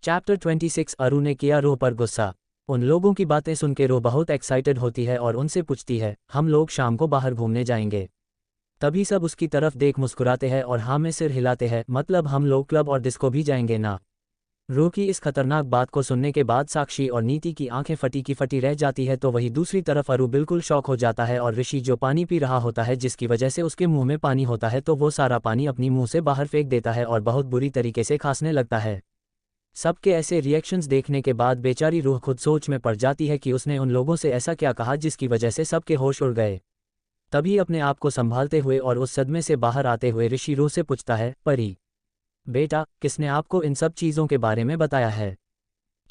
Chapter 26 अरु ने किया रूह पर गुस्सा। उन लोगों की बातें सुन के रूह बहुत एक्साइटेड होती है और उनसे पूछती है, हम लोग शाम को बाहर घूमने जाएंगे। तभी सब उसकी तरफ देख मुस्कुराते हैं और हाँ में सिर हिलाते हैं, मतलब हम लोग क्लब और डिस्को भी जाएंगे ना। रूह की इस खतरनाक बात को सुनने के बाद साक्षी और नीति की आंखें फटी की फटी रह जाती है, तो वही दूसरी तरफ अरु बिल्कुल शॉक हो जाता है और ऋषि जो पानी पी रहा होता है जिसकी वजह से उसके मुंह में पानी होता है, तो वो सारा पानी अपनी मुंह से बाहर फेंक देता है और बहुत बुरी तरीके से खांसने लगता है। सबके ऐसे रिएक्शंस देखने के बाद बेचारी रूह खुद सोच में पड़ जाती है कि उसने उन लोगों से ऐसा क्या कहा जिसकी वजह से सबके होश उड़ गए। तभी अपने आप को संभालते हुए और उस सदमे से बाहर आते हुए ऋषि रूह से पूछता है, परी बेटा, किसने आपको इन सब चीज़ों के बारे में बताया है?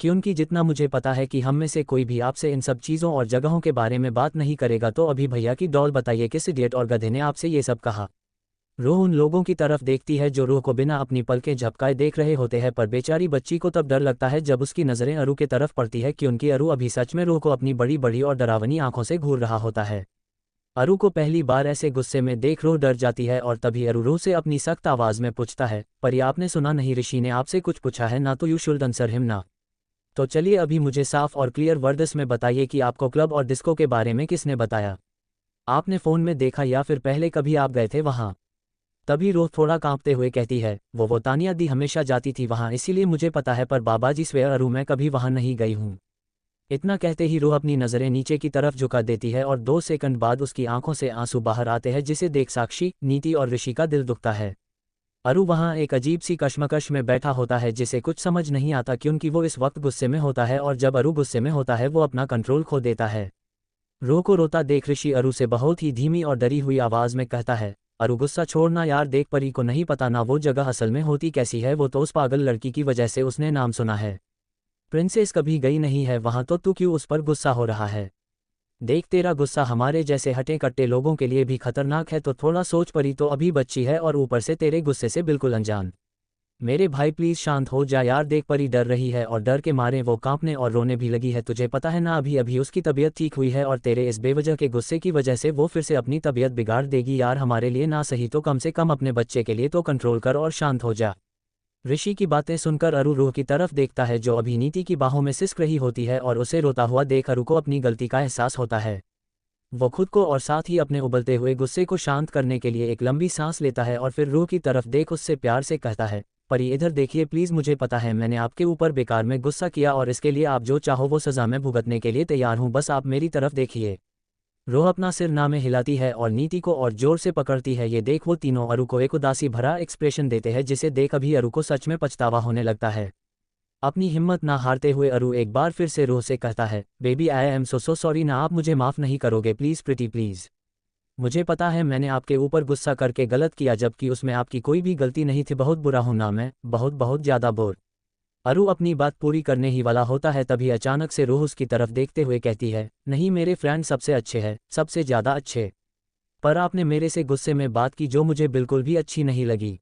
क्योंकि जितना मुझे पता है कि हम में से कोई भी आपसे इन सब चीज़ों और जगहों के बारे में बात नहीं करेगा, तो अभी भैया की डॉल बताइए किस इडियट और गधे ने आपसे ये सब कहा। रूह उन लोगों की तरफ देखती है जो रूह को बिना अपनी पलकें झपकाए देख रहे होते हैं, पर बेचारी बच्ची को तब डर लगता है जब उसकी नज़रें अरु के तरफ पड़ती है, क्योंकि अरु अभी सच में रूह को अपनी बड़ी बड़ी और डरावनी आंखों से घूर रहा होता है। अरु को पहली बार ऐसे गुस्से में देख रूह डर जाती है और तभी अरु रूह से अपनी सख्त आवाज़ में पूछता है, परी आपने सुना नहीं, ऋषि ने आपसे कुछ पूछा है ना? तो यू शुड आंसर हिम ना। तो चलिए अभी मुझे साफ और क्लियर वर्ड्स में बताइए कि आपको क्लब और डिस्को के बारे में किसने बताया? आपने फ़ोन में देखा या फिर पहले कभी आप गए थे वहाँ? तभी रूह थोड़ा कांपते हुए कहती है, वो तानिया दी हमेशा जाती थी वहाँ, इसीलिए मुझे पता है, पर बाबा जी स्वेयर अरु मैं कभी वहाँ नहीं गई हूँ। इतना कहते ही रूह अपनी नज़रें नीचे की तरफ झुका देती है और 2 सेकंड बाद उसकी आंखों से आंसू बाहर आते हैं, जिसे देख साक्षी, नीति और ऋषि का दिल दुखता है। अरु वहाँ एक अजीब सी कश्मकश में बैठा होता है जिसे कुछ समझ नहीं आता, क्योंकि वो इस वक्त गुस्से में होता है और जब अरु गुस्से में होता है वो अपना कंट्रोल खो देता है। रूह को रोता देख ऋषि अरु से बहुत ही धीमी और डरी हुई आवाज़ में कहता है, अरु गुस्सा छोड़ना यार, देख परी को नहीं पता ना वो जगह असल में होती कैसी है, वो तो उस पागल लड़की की वजह से उसने नाम सुना है। प्रिंसेस कभी गई नहीं है वहाँ, तो तू क्यों उस पर गुस्सा हो रहा है? देख तेरा गुस्सा हमारे जैसे हटे कट्टे लोगों के लिए भी खतरनाक है, तो थोड़ा सोच, परी तो अभी बच्ची है और ऊपर से तेरे गुस्से से बिल्कुल अनजान। मेरे भाई प्लीज़ शांत हो जा यार, देख परी डर रही है और डर के मारे वो कांपने और रोने भी लगी है। तुझे पता है ना, अभी अभी उसकी तबीयत ठीक हुई है और तेरे इस बेवजह के गुस्से की वजह से वो फिर से अपनी तबीयत बिगाड़ देगी यार। हमारे लिए ना सही तो कम से कम अपने बच्चे के लिए तो कंट्रोल कर और शांत हो जा। ऋषि की बातें सुनकर अरु रूह की तरफ देखता है जो अभी नीति की बाहों में सिसक रही होती है, और उसे रोता हुआ देख अरु को अपनी गलती का एहसास होता है। वो खुद को और साथ ही अपने उबलते हुए गुस्से को शांत करने के लिए एक लंबी सांस लेता है और फिर रूह की तरफ देख उससे प्यार से कहता है, परी इधर देखिए प्लीज़, मुझे पता है मैंने आपके ऊपर बेकार में गुस्सा किया और इसके लिए आप जो चाहो वो सज़ा मैं भुगतने के लिए तैयार हूँ, बस आप मेरी तरफ देखिए। रूह अपना सिर ना में हिलाती है और नीति को और जोर से पकड़ती है। ये देख वो तीनों अरु को एक उदासी भरा एक्सप्रेशन देते हैं, जिसे देख अभी अरु को सच में पछतावा होने लगता है। अपनी हिम्मत ना हारते हुए अरु एक बार फिर से रूह से कहता है, baby I am so sorry ना, आप मुझे माफ़ नहीं करोगे प्लीज़ प्रीति प्लीज़। मुझे पता है मैंने आपके ऊपर गुस्सा करके गलत किया, जबकि उसमें आपकी कोई भी गलती नहीं थी। बहुत बुरा हूं ना मैं, बहुत बहुत ज़्यादा बोर। अरु अपनी बात पूरी करने ही वाला होता है, तभी अचानक से रूह उसकी तरफ देखते हुए कहती है, नहीं मेरे फ्रेंड सबसे अच्छे हैं, सबसे ज़्यादा अच्छे। पर आपने मेरे से गुस्से में बात की जो मुझे बिल्कुल भी अच्छी नहीं लगी।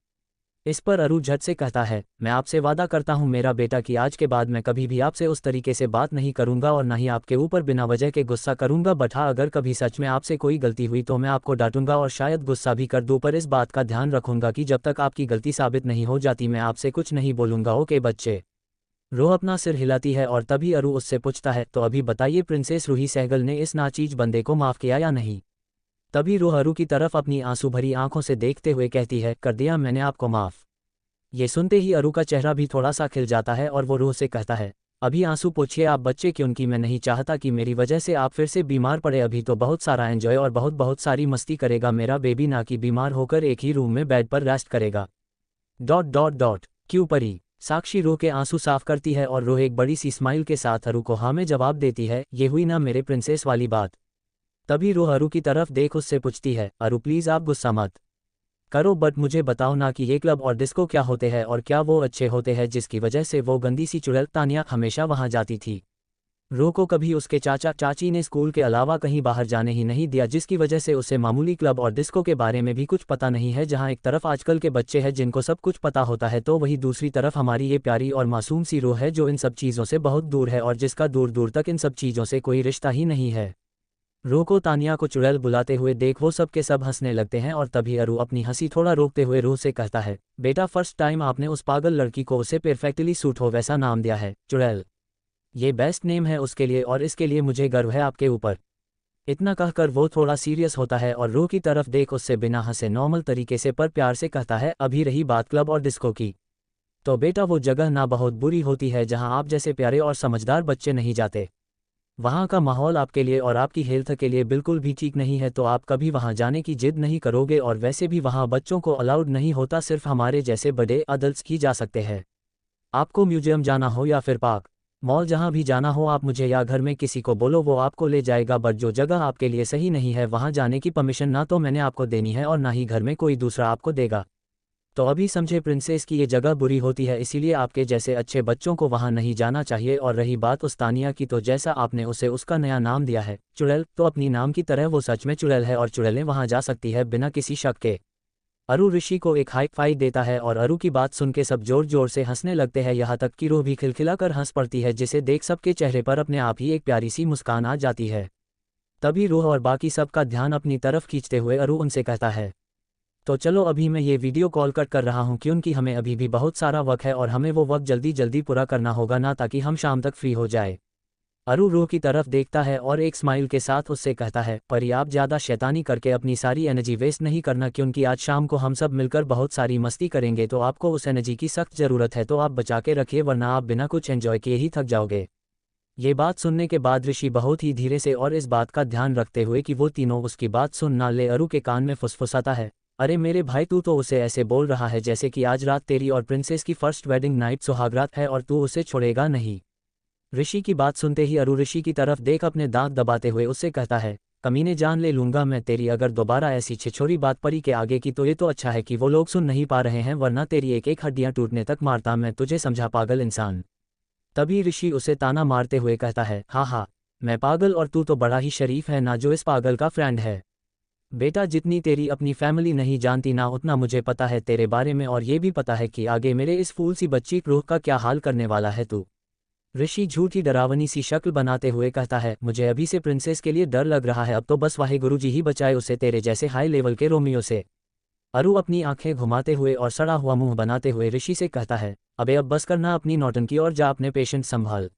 इस पर अरु झट से कहता है, मैं आपसे वादा करता हूँ मेरा बेटा कि आज के बाद मैं कभी भी आपसे उस तरीके से बात नहीं करूँगा और ना ही आपके ऊपर बिना वजह के गुस्सा करूँगा। बट हाँ, अगर कभी सच में आपसे कोई गलती हुई तो मैं आपको डांटूंगा और शायद गुस्सा भी कर दूँ, पर इस बात का ध्यान रखूंगा कि जब तक आपकी गलती साबित नहीं हो जाती मैं आपसे कुछ नहीं बोलूँगा, ओके बच्चे? रूह अपना सिर हिलाती है और तभी अरु उससे पूछता है, तो अभी बताइए प्रिंसेस रूही सहगल ने इस नाचीज बंदे को माफ़ किया या नहीं? तभी रूह अरु की तरफ अपनी आंसू भरी आंखों से देखते हुए कहती है, कर दिया मैंने आपको माफ़। ये सुनते ही अरु का चेहरा भी थोड़ा सा खिल जाता है और वो रूह से कहता है, अभी आंसू पोंछिए आप बच्चे, क्योंकि मैं नहीं चाहता कि मेरी वजह से आप फिर से बीमार पड़े। अभी तो बहुत सारा एंजॉय और बहुत बहुत सारी मस्ती करेगा मेरा बेबी, ना कि बीमार होकर एक ही रूम में बेड पर रेस्ट करेगा। डॉट डॉट डॉट क्यों परी? साक्षी रूह के आंसू साफ करती है और रूह एक बड़ी सी स्माइल के साथ अरु को हाँ में जवाब देती है, ये हुई ना मेरे प्रिंसेस वाली बात। तभी रूह अरु की तरफ देख उससे पूछती है, अरु प्लीज़ आप गुस्सा मत करो, बट मुझे बताओ ना कि ये क्लब और डिस्को क्या होते हैं और क्या वो अच्छे होते हैं जिसकी वजह से वो गंदी सी चुड़ैल तानिया हमेशा वहाँ जाती थी। रूह को कभी उसके चाचा चाची ने स्कूल के अलावा कहीं बाहर जाने ही नहीं दिया, जिसकी वजह से उसे मामूली क्लब और डिस्को के बारे में भी कुछ पता नहीं है। जहाँ एक तरफ आजकल के बच्चे हैं जिनको सब कुछ पता होता है, तो वही दूसरी तरफ हमारी ये प्यारी और मासूम सी रूह है जो इन सब चीज़ों से बहुत दूर है और जिसका दूर दूर तक इन सब चीज़ों से कोई रिश्ता ही नहीं है। रो को तानिया को चुड़ैल बुलाते हुए देख वो सब के सब हंसने लगते हैं और तभी अरु अपनी हंसी थोड़ा रोकते हुए रू से कहता है, बेटा फर्स्ट टाइम आपने उस पागल लड़की को उसे परफेक्टली सूट हो वैसा नाम दिया है, चुड़ैल। ये बेस्ट नेम है उसके लिए और इसके लिए मुझे गर्व है आपके ऊपर। इतना कहकर वो थोड़ा सीरियस होता है और रू की तरफ देख उससे बिना हंसे नॉर्मल तरीके से पर प्यार से कहता है, अभी रही बात क्लब और डिस्को की, तो बेटा वो जगह ना बहुत बुरी होती है जहां आप जैसे प्यारे और समझदार बच्चे नहीं जाते। वहां का माहौल आपके लिए और आपकी हेल्थ के लिए बिल्कुल भी ठीक नहीं है, तो आप कभी वहां जाने की जिद नहीं करोगे और वैसे भी वहां बच्चों को अलाउड नहीं होता, सिर्फ हमारे जैसे बड़े अडल्ट्स ही जा सकते हैं। आपको म्यूजियम जाना हो या फिर पार्क मॉल जहां भी जाना हो आप मुझे या घर में किसी को बोलो वो आपको ले जाएगा, बट जो जगह आपके लिए सही नहीं है वहां जाने की परमिशन ना तो मैंने आपको देनी है और ना ही घर में कोई दूसरा आपको देगा। तो अभी समझे प्रिंसेस की ये जगह बुरी होती है, इसीलिए आपके जैसे अच्छे बच्चों को वहां नहीं जाना चाहिए। और रही बात उस तानिया की, तो जैसा आपने उसे उसका नया नाम दिया है चुड़ैल, तो अपनी नाम की तरह वो सच में चुड़ैल है और चुड़ैलें वहां जा सकती है बिना किसी शक के। अरु ऋषि को एक हाई फाइव देता है और अरु की बात सुन के सब जोर जोर से हंसने लगते हैं, यहाँ तक कि रूह भी खिलखिलाकर हंस पड़ती है, जिसे देख सबके चेहरे पर अपने आप ही एक प्यारी सी मुस्कान आ जाती है। तभी रूह और बाकी सबका ध्यान अपनी तरफ खींचते हुए अरु उनसे कहता है, तो चलो अभी मैं ये वीडियो कॉल कट कर रहा हूँ क्योंकि हमें अभी भी बहुत सारा वक्त है और हमें वो वक्त जल्दी जल्दी पूरा करना होगा ना, ताकि हम शाम तक फ्री हो जाए। अरु रूह की तरफ देखता है और एक स्माइल के साथ उससे कहता है, पर आप ज़्यादा शैतानी करके अपनी सारी एनर्जी वेस्ट नहीं करना, क्योंकि आज शाम को हम सब मिलकर बहुत सारी मस्ती करेंगे, तो आपको उस एनर्जी की सख्त ज़रूरत है, तो आप बचा के रखिए वरना आप बिना कुछ एंजॉय किए ही थक जाओगे। ये बात सुनने के बाद ऋषि बहुत ही धीरे से और इस बात का ध्यान रखते हुए कि वो तीनों उसकी बात सुन ना ले अरु के कान में फुसफुसाता है, अरे मेरे भाई तू तो उसे ऐसे बोल रहा है जैसे कि आज रात तेरी और प्रिंसेस की फर्स्ट वेडिंग नाइट सुहागरात है और तू उसे छोड़ेगा नहीं। ऋषि की बात सुनते ही अरु ऋषि की तरफ देख अपने दांत दबाते हुए उससे कहता है, कमीने जान ले लूंगा मैं तेरी अगर दोबारा ऐसी छिछोरी बात परी के आगे की, तो ये तो अच्छा है कि वो लोग सुन नहीं पा रहे हैं, वरना तेरी एक एक हड्डियां टूटने तक मारता मैं तुझे, समझा पागल इंसान। तभी ऋषि उसे ताना मारते हुए कहता है, हाँ हाँ मैं पागल और तू तो बड़ा ही शरीफ है ना जो इस पागल का फ्रेंड है। बेटा जितनी तेरी अपनी फैमिली नहीं जानती ना उतना मुझे पता है तेरे बारे में, और ये भी पता है कि आगे मेरे इस फूल सी बच्ची रूह का क्या हाल करने वाला है तू। ऋषि झूठी डरावनी सी शक्ल बनाते हुए कहता है, मुझे अभी से प्रिंसेस के लिए डर लग रहा है, अब तो बस वाहे गुरुजी ही बचाए उसे तेरे जैसे हाई लेवल के रोमियो से। अरु अपनी आंखें घुमाते हुए और सड़ा हुआ मुंह बनाते हुए ऋषि से कहता है, अबे अब बस करना अपनी नौटंकी और जा अपने पेशेंट संभाल।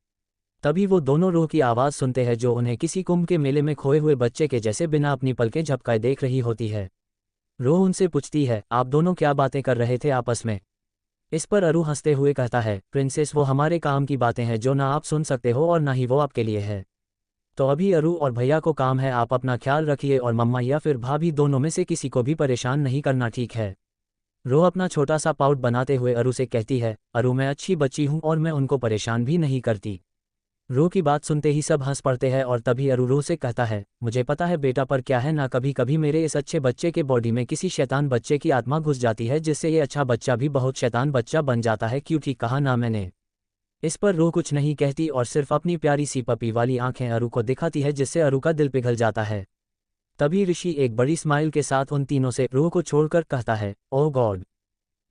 तभी वो दोनों रूह की आवाज़ सुनते हैं जो उन्हें किसी कुंभ के मेले में खोए हुए बच्चे के जैसे बिना अपनी पलकें झपकाए देख रही होती है। रूह उनसे पूछती है, आप दोनों क्या बातें कर रहे थे आपस में। इस पर अरु हंसते हुए कहता है, प्रिंसेस वो हमारे काम की बातें हैं जो ना आप सुन सकते हो और ना ही वो आपके लिए है। तो अभी अरु और भैया को काम है, आप अपना ख्याल रखिए और मम्मा या फिर भाभी दोनों में से किसी को भी परेशान नहीं करना, ठीक है। रूह अपना छोटा सा पाउट बनाते हुए अरु से कहती है, अरु मैं अच्छी बच्ची हूँ और मैं उनको परेशान भी नहीं करती। रूह की बात सुनते ही सब हंस पड़ते हैं और तभी अरु रूह से कहता है, मुझे पता है बेटा, पर क्या है ना कभी कभी मेरे इस अच्छे बच्चे के बॉडी में किसी शैतान बच्चे की आत्मा घुस जाती है, जिससे ये अच्छा बच्चा भी बहुत शैतान बच्चा बन जाता है, क्यों ठीक कहा ना मैंने। इस पर रूह कुछ नहीं कहती और सिर्फ अपनी प्यारी सी पपी वाली आंखें अरु को दिखाती है, जिससे अरु का दिल पिघल जाता है। तभी ऋषि एक बड़ी स्माइल के साथ उन तीनों से रूह को छोड़कर कहता है, ओह गॉड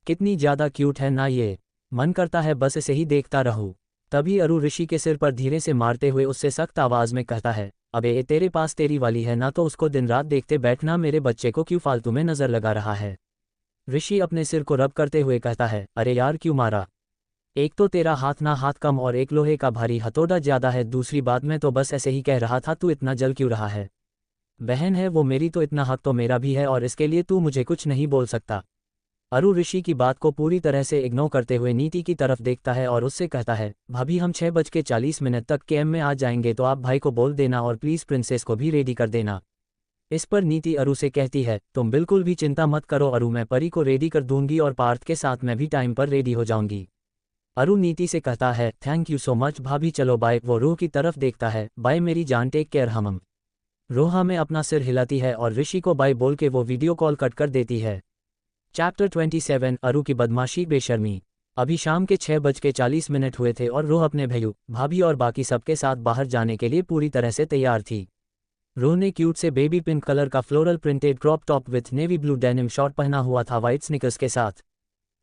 कितनी ज़्यादा क्यूट है ना ये, मन करता है बस इसे ही देखता रहूं। तभी अरु ऋषि के सिर पर धीरे से मारते हुए उससे सख्त आवाज़ में कहता है, अबे ये तेरे पास तेरी वाली है ना, तो उसको दिन रात देखते बैठना, मेरे बच्चे को क्यों फालतू में नज़र लगा रहा है। ऋषि अपने सिर को रब करते हुए कहता है, अरे यार क्यों मारा, एक तो तेरा हाथ ना हाथ कम और एक लोहे का भारी हथौड़ा ज़्यादा है, दूसरी बात मैं तो बस ऐसे ही कह रहा था, तू इतना जल क्यों रहा है। बहन है वो मेरी तो इतना हक तो मेरा भी है और इसके लिए तू मुझे कुछ नहीं बोल सकता। अरु ऋषि की बात को पूरी तरह से इग्नोर करते हुए नीति की तरफ देखता है और उससे कहता है, भाभी हम 6:40 तक कैम्प में आ जाएंगे, तो आप भाई को बोल देना और प्लीज़ प्रिंसेस को भी रेडी कर देना। इस पर नीति अरु से कहती है, तुम बिल्कुल भी चिंता मत करो अरु, मैं परी को रेडी कर दूंगी और पार्थ के साथ मैं भी टाइम पर रेडी हो जाऊंगी। अरु नीति से कहता है, थैंक यू सो मच भाभी, चलो बाय। वो रूह की तरफ देखता है, बाय मेरी जान, टेक केयर हम। रोहा में अपना सिर हिलाती है और ऋषि को बाय बोल के वो वीडियो कॉल कट कर देती है। चैप्टर 27 अरु की बदमाशी बेशर्मी। अभी शाम के 6:40 हुए थे और रूह अपने भैयू भाभी और बाकी सबके साथ बाहर जाने के लिए पूरी तरह से तैयार थी। रूह ने क्यूट से बेबी पिंक कलर का floral printed crop top width navy blue denim short पहना हुआ था वाइट स्निकर्स के साथ।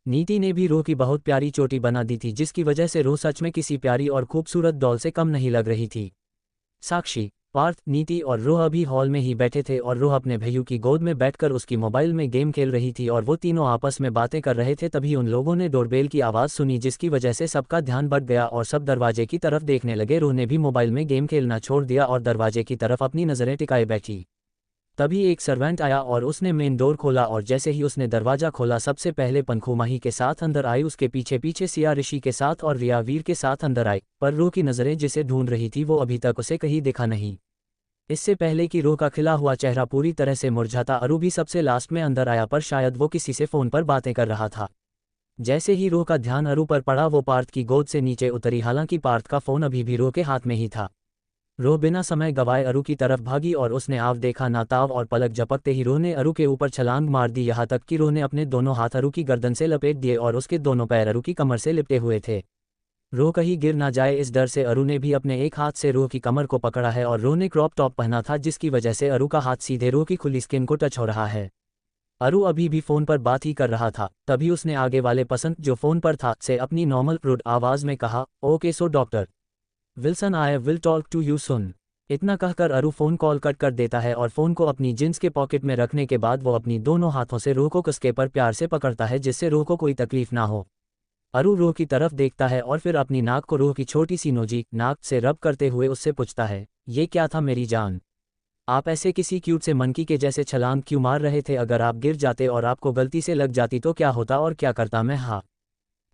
नीति ने भी रूह की बहुत प्यारी चोटी बना दी थी, जिसकी वजह से रूह सच में किसी प्यारी और खूबसूरत डॉल से कम नहीं लग रही थी। साक्षी पार्थ, नीति और रोह अभी हॉल में ही बैठे थे और रोह अपने भैयू की गोद में बैठकर उसकी मोबाइल में गेम खेल रही थी और वो तीनों आपस में बातें कर रहे थे। तभी उन लोगों ने डोरबेल की आवाज़ सुनी, जिसकी वजह से सबका ध्यान भटक गया और सब दरवाजे की तरफ देखने लगे। रोह ने भी मोबाइल में गेम खेलना छोड़ दिया और दरवाजे की तरफ अपनी नज़रें टिकाए बैठी। तभी एक सर्वेंट आया और उसने मेन डोर खोला और जैसे ही उसने दरवाज़ा खोला सबसे पहले पंखू माही के साथ अंदर आई, उसके पीछे पीछे सिया ऋषि के साथ और रिया वीर के साथ अंदर आई। पर रोह की नज़रें जिसे ढूंढ रही थी वो अभी तक उसे कहीं दिखा नहीं। इससे पहले कि रोह का खिला हुआ चेहरा पूरी तरह से मुरझाता, अरु भी सबसे लास्ट में अंदर आया, पर शायद वो किसी से फ़ोन पर बातें कर रहा था। जैसे ही रोह का ध्यान अरु पर पड़ा वो पार्थ की गोद से नीचे उतरी, हालांकि पार्थ का फ़ोन अभी भी रोह के हाथ में ही था। रोह बिना समय गवाए अरु की तरफ भागी और उसने आव देखा ना ताव और पलक झपकते ही रोह ने अरु के ऊपर छलांग मार दी, यहाँ तक कि रोह ने अपने दोनों हाथ अरु की गर्दन से लपेट दिए और उसके दोनों पैर अरु की कमर से लिपटे हुए थे। रोह कहीं गिर ना जाए इस डर से अरु ने भी अपने एक हाथ से रोह की कमर को पकड़ा है और रोह ने क्रॉप टॉप पहना था, जिसकी वजह से अरु का हाथ सीधे रोह की खुली स्किन को टच हो रहा है। अरु अभी भी फ़ोन पर बात ही कर रहा था। तभी उसने आगे वाले पसंद जो फ़ोन पर था से अपनी नॉर्मल रूड आवाज़ में कहा, okay so doctor Wilson I will talk to you सुन। इतना कहकर अरु फ़ोन कॉल कट कर देता है और फ़ोन को अपनी जींस के पॉकेट में रखने के बाद वो अपनी दोनों हाथों से रोह को कसके पर प्यार से पकड़ता है, जिससे रोह को कोई तकलीफ ना हो। अरु रोह की तरफ देखता है और फिर अपनी नाक को रोह की छोटी सी नोजी नाक से रब करते हुए उससे पूछता है, ये क्या था मेरी जान? आप ऐसे किसी क्यूट से मंकी के जैसे छलांग क्यों मार रहे थे? अगर आप गिर जाते और आपको गलती से लग जाती तो क्या होता और क्या करता मैं? हाँ।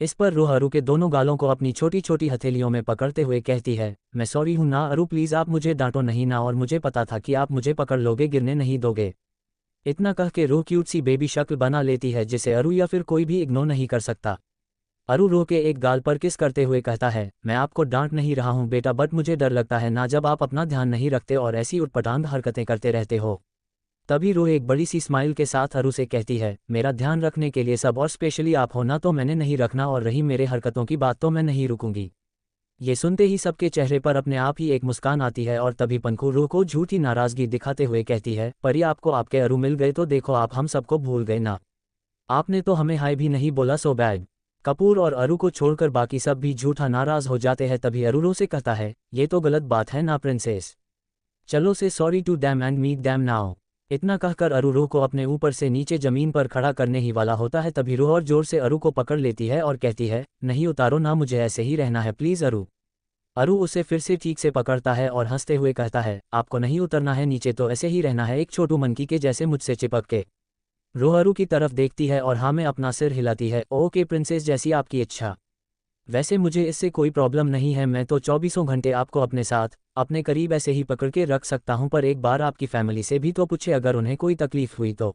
इस पर रोह अरु के दोनों गालों को अपनी छोटी छोटी हथेलियों में पकड़ते हुए कहती है, मैं सॉरी हूँ ना अरु, प्लीज़ आप मुझे डांटो नहीं ना, और मुझे पता था कि आप मुझे पकड़ लोगे, गिरने नहीं दोगे। इतना कह के रोह क्यूट सी बेबी शक्ल बना लेती है जिसे अरु या फिर कोई भी इग्नोर नहीं कर सकता। अरु रोह के एक गाल पर किस करते हुए कहता है, मैं आपको डांट नहीं रहा हूँ बेटा, बट मुझे डर लगता है ना जब आप अपना ध्यान नहीं रखते और ऐसी उटपटांग हरकतें करते रहते हो। तभी रोह एक बड़ी सी स्माइल के साथ अरु से कहती है, मेरा ध्यान रखने के लिए सब और स्पेशली आप हो ना तो मैंने नहीं रखना, और रही मेरे हरकतों की बात तो मैं नहीं रुकूंगी। ये सुनते ही सबके चेहरे पर अपने आप ही एक मुस्कान आती है और तभी पंखू रोह को झूठी नाराज़गी दिखाते हुए कहती है, परी आपको आपके अरु मिल गए तो देखो आप हम सबको भूल गए ना, आपने तो हमें हाय भी नहीं बोला, सो बैड। कपूर और अरु को छोड़कर बाकी सब भी झूठा नाराज़ हो जाते हैं। तभी अरु रोह से कहता है, ये तो गलत बात है ना प्रिंसेस, चलो से sorry to them and meet them now. इतना कहकर अरु रोह को अपने ऊपर से नीचे ज़मीन पर खड़ा करने ही वाला होता है, तभी रोह और जोर से अरु को पकड़ लेती है और कहती है, नहीं उतारो ना, मुझे ऐसे ही रहना है प्लीज़ अरु। अरु उसे फिर से ठीक से पकड़ता है और हंसते हुए कहता है, आपको नहीं उतरना है नीचे, तो ऐसे ही रहना है एक छोटू मंकी के जैसे मुझसे चिपक के। रोह अरु की तरफ देखती है और हाँ में अपना सिर हिलाती है, ओके प्रिंसेस, जैसी आपकी इच्छा। वैसे मुझे इससे कोई प्रॉब्लम नहीं है, मैं तो 24 घंटे आपको अपने साथ अपने करीब ऐसे ही पकड़ के रख सकता हूँ, पर एक बार आपकी फैमिली से भी तो पूछे अगर उन्हें कोई तकलीफ हुई तो।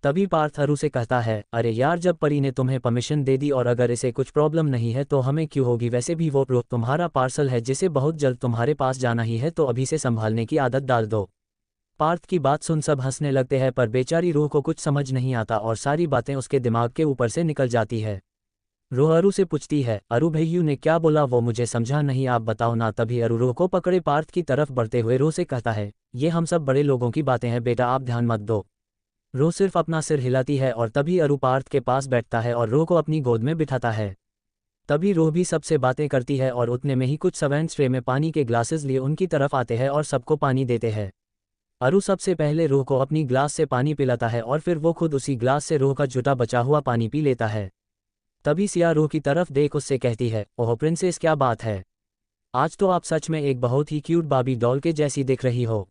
तभी पार्थ अरु से कहता है, अरे यार जब परी ने तुम्हें परमिशन दे दी और अगर इसे कुछ प्रॉब्लम नहीं है तो हमें क्यों होगी? वैसे भी वो तुम्हारा पार्सल है जिसे बहुत जल्द तुम्हारे पास जाना ही है, तो अभी से संभालने की आदत डाल दो। पार्थ की बात सुन सब हंसने लगते हैं, पर बेचारी रोह को कुछ समझ नहीं आता और सारी बातें उसके दिमाग के ऊपर से निकल जाती है। रोह अरु से पूछती है, अरु भैयू ने क्या बोला? वो मुझे समझा नहीं, आप बताओ ना। तभी अरु रोह को पकड़े पार्थ की तरफ बढ़ते हुए रोह से कहता है, ये हम सब बड़े लोगों की बातें हैं बेटा, आप ध्यान मत दो। रोह सिर्फ अपना सिर हिलाती है और तभी अरु पार्थ के पास बैठता है और रोह को अपनी गोद में बिठाता है। तभी रोह भी सबसे बातें करती है और उतने में ही कुछ सर्वेंट्स ट्रे में पानी के ग्लासेस लिए उनकी तरफ आते हैं और सबको पानी देते हैं। अरु सबसे पहले रोह को अपनी ग्लास से पानी पिलाता है और फिर वो खुद उसी ग्लास से रोह का जुटा बचा हुआ पानी पी लेता है। तभी सिया रोह की तरफ देख उससे कहती है, ओह प्रिंसेस क्या बात है, आज तो आप सच में एक बहुत ही क्यूट बाबी डॉल के जैसी दिख रही हो।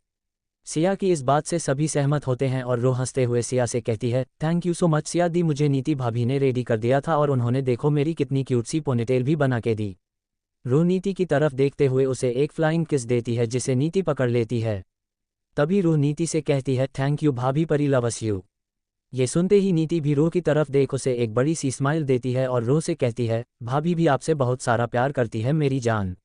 सिया की इस बात से सभी सहमत होते हैं और रोह हंसते हुए सिया से कहती है, thank you so much Siya दी, मुझे नीति भाभी ने रेडी कर दिया था और उन्होंने देखो मेरी कितनी क्यूट सी पोनीटेल भी बना के दी। रोह नीति की तरफ देखते हुए उसे एक फ्लाइंग किस देती है जिसे नीति पकड़ लेती है। तभी रोह नीति से कहती है, थैंक यू भाभी, परी लव्स यू। ये सुनते ही नीति भी रोह की तरफ देख उसे एक बड़ी सी स्माइल देती है और रोह से कहती है, भाभी भी आपसे बहुत सारा प्यार करती है मेरी जान।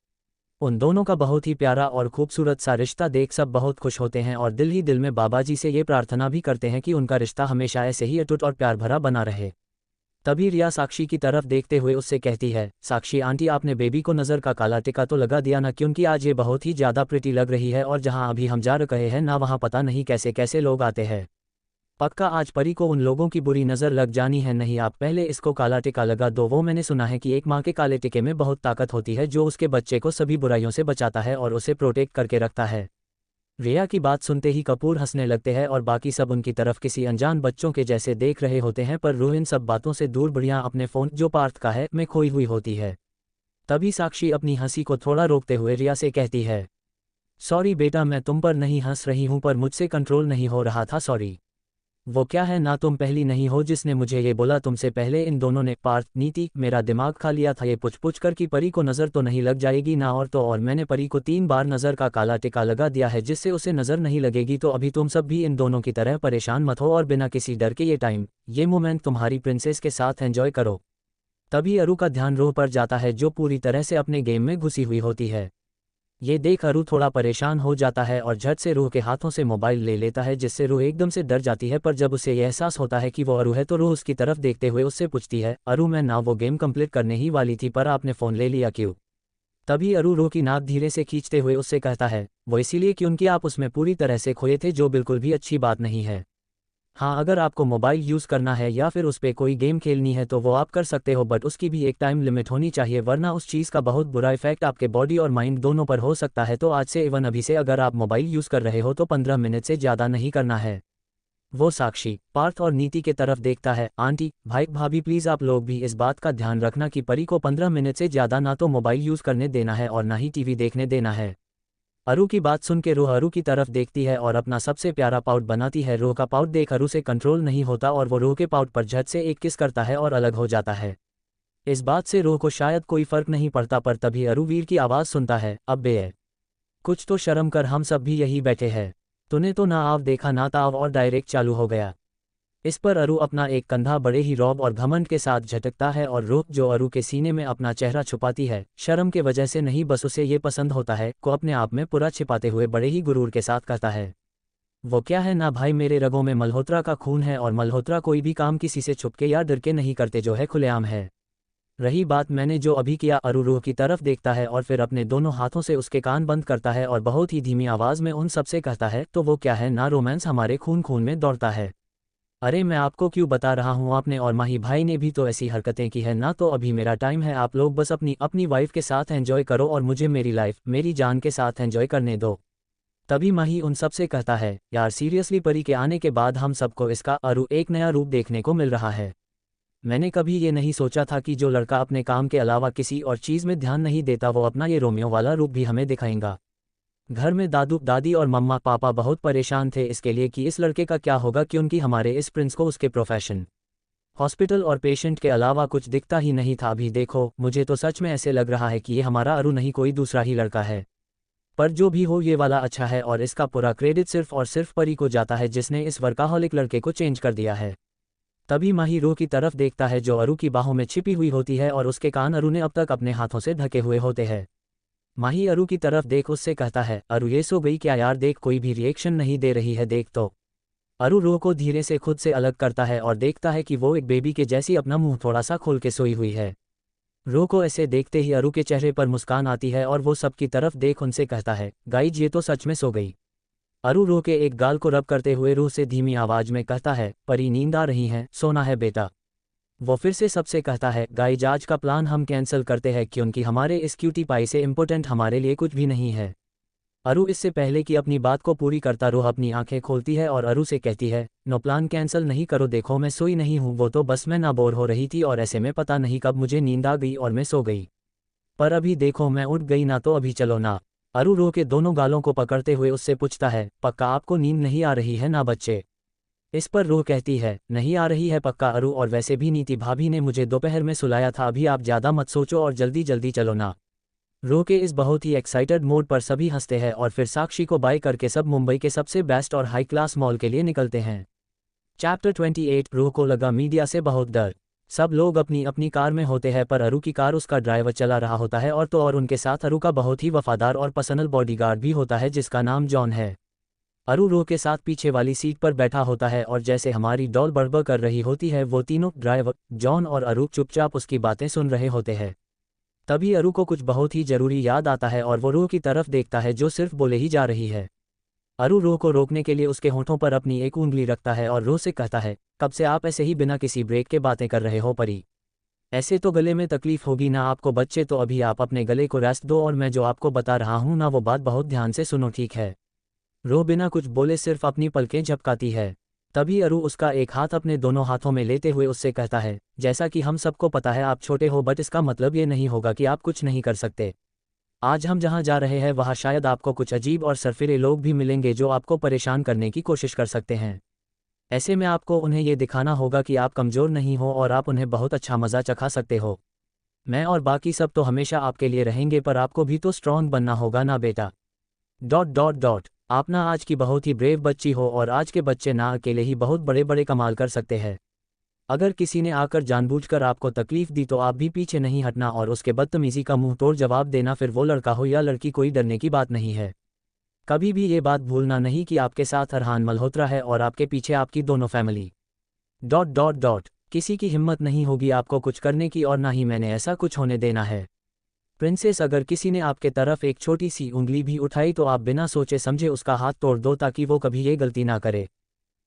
उन दोनों का बहुत ही प्यारा और खूबसूरत सा रिश्ता देख सब बहुत खुश होते हैं और दिल ही दिल में बाबा जी से ये प्रार्थना भी करते हैं कि उनका रिश्ता हमेशा ऐसे ही अटूट और प्यार भरा बना रहे। तभी रिया साक्षी की तरफ देखते हुए उससे कहती है, साक्षी आंटी आपने बेबी को नज़र का काला टिका तो लगा दिया ना, क्योंकि आज ये बहुत ही ज़्यादा प्रिटी लग रही है और जहाँ अभी हम जा रहे हैं ना वहाँ पता नहीं कैसे कैसे लोग आते हैं। पक्का आज परी को उन लोगों की बुरी नज़र लग जानी है। नहीं आप पहले इसको काला टिका लगा दो। वो मैंने सुना है कि एक माँ के काले टिके में बहुत ताकत होती है जो उसके बच्चे को सभी बुराइयों से बचाता है और उसे प्रोटेक्ट करके रखता है। रिया की बात सुनते ही कपूर हंसने लगते हैं और बाकी सब उनकी तरफ किसी अनजान बच्चों के जैसे देख रहे होते हैं, पर रूह इन सब बातों से दूर बढ़िया अपने फ़ोन जो पार्थ का है में खोई हुई होती है। तभी साक्षी अपनी हंसी को थोड़ा रोकते हुए रिया से कहती है, सॉरी बेटा, मैं तुम पर नहीं हंस रही हूँ, पर मुझसे कंट्रोल नहीं हो रहा था, सॉरी। वो क्या है ना, तुम पहली नहीं हो जिसने मुझे ये बोला, तुमसे पहले इन दोनों ने। पार्थ, नीति, मेरा दिमाग खा लिया था ये पूछ कर कि परी को नज़र तो नहीं लग जाएगी ना, और तो और मैंने परी को 3 बार नज़र का काला टिका लगा दिया है जिससे उसे नज़र नहीं लगेगी। तो अभी तुम सब भी इन दोनों की तरह परेशान मत हो और बिना किसी डर के ये मोमेंट तुम्हारी प्रिंसेस के साथ एंजॉय करो। तभी अरु का ध्यान रूह पर जाता है जो पूरी तरह से अपने गेम में घुसी हुई होती है। ये देख अरु थोड़ा परेशान हो जाता है और झट से रूह के हाथों से मोबाइल ले लेता है, जिससे रूह एकदम से डर जाती है। पर जब उसे यह एहसास होता है कि वो अरु है तो रूह उसकी तरफ देखते हुए उससे पूछती है, अरु मैं ना वो गेम कंप्लीट करने ही वाली थी, पर आपने फ़ोन ले लिया क्यों? तभी अरु रूह की नाक धीरे से खींचते हुए उससे कहता है, वो इसीलिए क्योंकि आप उसमें पूरी तरह से खोए थे, जो बिल्कुल भी अच्छी बात नहीं है। हाँ, अगर आपको मोबाइल यूज़ करना है या फिर उस पर कोई गेम खेलनी है तो वो आप कर सकते हो, बट उसकी भी एक टाइम लिमिट होनी चाहिए, वरना उस चीज़ का बहुत बुरा इफेक्ट आपके बॉडी और माइंड दोनों पर हो सकता है। तो आज से इवन अभी से अगर आप मोबाइल यूज़ कर रहे हो तो 15 मिनट से ज़्यादा नहीं करना है। वो साक्षी, पार्थ और नीति के तरफ देखता है, आंटी, भाई, भाभी, प्लीज़ आप लोग भी इस बात का ध्यान रखना कि परी को 15 मिनट से ज़्यादा ना तो मोबाइल यूज़ करने देना है और ना ही टीवी देखने देना है। अरु की बात सुन के रूह अरु की तरफ देखती है और अपना सबसे प्यारा पाउट बनाती है। रूह का पाउट देख अरु से कंट्रोल नहीं होता और वो रूह के पाउट पर झट से एक किस करता है और अलग हो जाता है। इस बात से रूह को शायद कोई फर्क नहीं पड़ता, पर तभी अरु वीर की आवाज़ सुनता है, अब बे, कुछ तो शर्म कर, हम सब भी यही बैठे हैं, तूने तो ना आव देखा ना ताव और डायरेक्ट चालू हो गया। इस पर अरु अपना एक कंधा बड़े ही रौब और घमंड के साथ झटकता है और रूह जो अरु के सीने में अपना चेहरा छुपाती है, शर्म के वजह से नहीं बस उसे ये पसंद होता है, को अपने आप में पूरा छिपाते हुए बड़े ही गुरूर के साथ कहता है, वो क्या है ना भाई, मेरे रगों में मल्होत्रा का खून है और मल्होत्रा कोई भी काम किसी से छुपके या डर के नहीं करते, जो है खुलेआम है। रही बात मैंने जो अभी किया, अरु रूह की तरफ देखता है और फिर अपने दोनों हाथों से उसके कान बंद करता है और बहुत ही धीमी आवाज़ में उन सबसे कहता है, तो वो क्या है ना, रोमांस हमारे खून खून में दौड़ता है। अरे मैं आपको क्यों बता रहा हूँ, आपने और माही भाई ने भी तो ऐसी हरकतें की है ना, तो अभी मेरा टाइम है, आप लोग बस अपनी अपनी वाइफ के साथ एंजॉय करो और मुझे मेरी लाइफ मेरी जान के साथ एंजॉय करने दो। तभी माही उन सबसे कहता है, यार सीरियसली, परी के आने के बाद हम सबको इसका अरु एक नया रूप देखने को मिल रहा है। मैंने कभी ये नहीं सोचा था कि जो लड़का अपने काम के अलावा किसी और चीज़ में ध्यान नहीं देता वो अपना ये रोमियो वाला रूप भी हमें दिखाएगा। घर में दादू दादी और मम्मा पापा बहुत परेशान थे इसके लिए कि इस लड़के का क्या होगा, क्योंकि हमारे इस प्रिंस को उसके प्रोफेशन, हॉस्पिटल और पेशेंट के अलावा कुछ दिखता ही नहीं था। अभी देखो, मुझे तो सच में ऐसे लग रहा है कि ये हमारा अरु नहीं कोई दूसरा ही लड़का है। पर जो भी हो, ये वाला अच्छा है और इसका पूरा क्रेडिट सिर्फ और सिर्फ परी को जाता है जिसने इस वर्काहॉलिक लड़के को चेंज कर दिया है। तभी माही रूह की तरफ देखता है जो अरु की बाहों में छिपी हुई होती है और उसके कान अरु ने अब तक अपने हाथों से ढके हुए होते हैं। माही अरु की तरफ देख उससे कहता है, अरु ये सो गई क्या यार, देख कोई भी रिएक्शन नहीं दे रही है, देख तो। अरु रूह को धीरे से खुद से अलग करता है और देखता है कि वो एक बेबी के जैसी अपना मुंह थोड़ा सा खोल के सोई हुई है। रूह को ऐसे देखते ही अरु के चेहरे पर मुस्कान आती है और वो सबकी तरफ देख उनसे कहता है, गाइज ये तो सच में सो गई। अरु रूह के एक गाल को रब करते हुए रूह से धीमी आवाज में कहता है, परी नींद आ रही है, सोना है बेटा। वो फिर से सबसे कहता है, गाइज आज का प्लान हम कैंसिल करते हैं क्योंकि हमारे इस क्यूटी पाई से इम्पोर्टेंट हमारे लिए कुछ भी नहीं है। अरु इससे पहले कि अपनी बात को पूरी करता रूह अपनी आंखें खोलती है और अरु से कहती है, नो प्लान कैंसिल नहीं करो, देखो मैं सोई नहीं हूँ, वो तो बस मैं ना बोर हो रही थी और ऐसे में पता नहीं कब मुझे नींद आ गई और मैं सो गई। पर अभी देखो मैं उठ गई ना, तो अभी चलो ना। अरु रूह के दोनों गालों को पकड़ते हुए उससे पूछता है, पक्का आपको नींद नहीं आ रही है ना बच्चे? इस पर रूह कहती है, नहीं आ रही है पक्का अरु, और वैसे भी नीति भाभी ने मुझे दोपहर में सुलाया था, अभी आप ज़्यादा मत सोचो और जल्दी जल्दी चलो ना। रूह के इस बहुत ही एक्साइटेड मोड पर सभी हंसते हैं और फिर साक्षी को बाय करके सब मुंबई के सबसे बेस्ट और हाई क्लास मॉल के लिए निकलते हैं। चैप्टर 28। रूह को लगा मीडिया से बहुत डर। सब लोग अपनी अपनी कार में होते हैं पर अरु की कार उसका ड्राइवर चला रहा होता है और तो और उनके साथ अरु का बहुत ही वफादार और पर्सनल बॉडीगार्ड भी होता है जिसका नाम जॉन है। अरु रूह के साथ पीछे वाली सीट पर बैठा होता है और जैसे हमारी डॉल बड़बड़ कर रही होती है, वो तीनों ड्राइवर, जॉन और अरु चुपचाप उसकी बातें सुन रहे होते हैं। तभी अरु को कुछ बहुत ही जरूरी याद आता है और वो रूह की तरफ देखता है जो सिर्फ बोले ही जा रही है। अरु रूह को रोकने के लिए उसके होठों पर अपनी एक उंगली रखता है और रूह से कहता है, कब से आप ऐसे ही बिना किसी ब्रेक के बातें कर रहे हो परी? ऐसे तो गले में तकलीफ होगी ना आपको बच्चे, तो अभी आप अपने गले को रेस्ट दो और मैं जो आपको बता रहा हूँ ना वो बात बहुत ध्यान से सुनो, ठीक है? रूह बिना कुछ बोले सिर्फ अपनी पलकें झपकाती है। तभी अरु उसका एक हाथ अपने दोनों हाथों में लेते हुए उससे कहता है, जैसा कि हम सबको पता है आप छोटे हो, बट इसका मतलब ये नहीं होगा कि आप कुछ नहीं कर सकते। आज हम जहाँ जा रहे हैं वहाँ शायद आपको कुछ अजीब और सरफिरे लोग भी मिलेंगे जो आपको परेशान करने की कोशिश कर सकते हैं। ऐसे में आपको उन्हें ये दिखाना होगा कि आप कमज़ोर नहीं हो और आप उन्हें बहुत अच्छा मज़ा चखा सकते हो। मैं और बाकी सब तो हमेशा आपके लिए रहेंगे, पर आपको भी तो स्ट्रॉन्ग बनना होगा ना बेटा। आप ना आज की बहुत ही ब्रेव बच्ची हो और आज के बच्चे ना अकेले ही बहुत बड़े बड़े कमाल कर सकते हैं। अगर किसी ने आकर जानबूझकर आपको तकलीफ दी तो आप भी पीछे नहीं हटना और उसके बदतमीजी का मुंह तोड़ जवाब देना, फिर वो लड़का हो या लड़की, कोई डरने की बात नहीं है। कभी भी ये बात भूलना नहीं कि आपके साथ अरहान मल्होत्रा है और आपके पीछे आपकी दोनों फैमिली। किसी की हिम्मत नहीं होगी आपको कुछ करने की और ना ही मैंने ऐसा कुछ होने देना है। प्रिंसेस, अगर किसी ने आपके तरफ एक छोटी सी उंगली भी उठाई तो आप बिना सोचे समझे उसका हाथ तोड़ दो ताकि वो कभी ये गलती ना करे।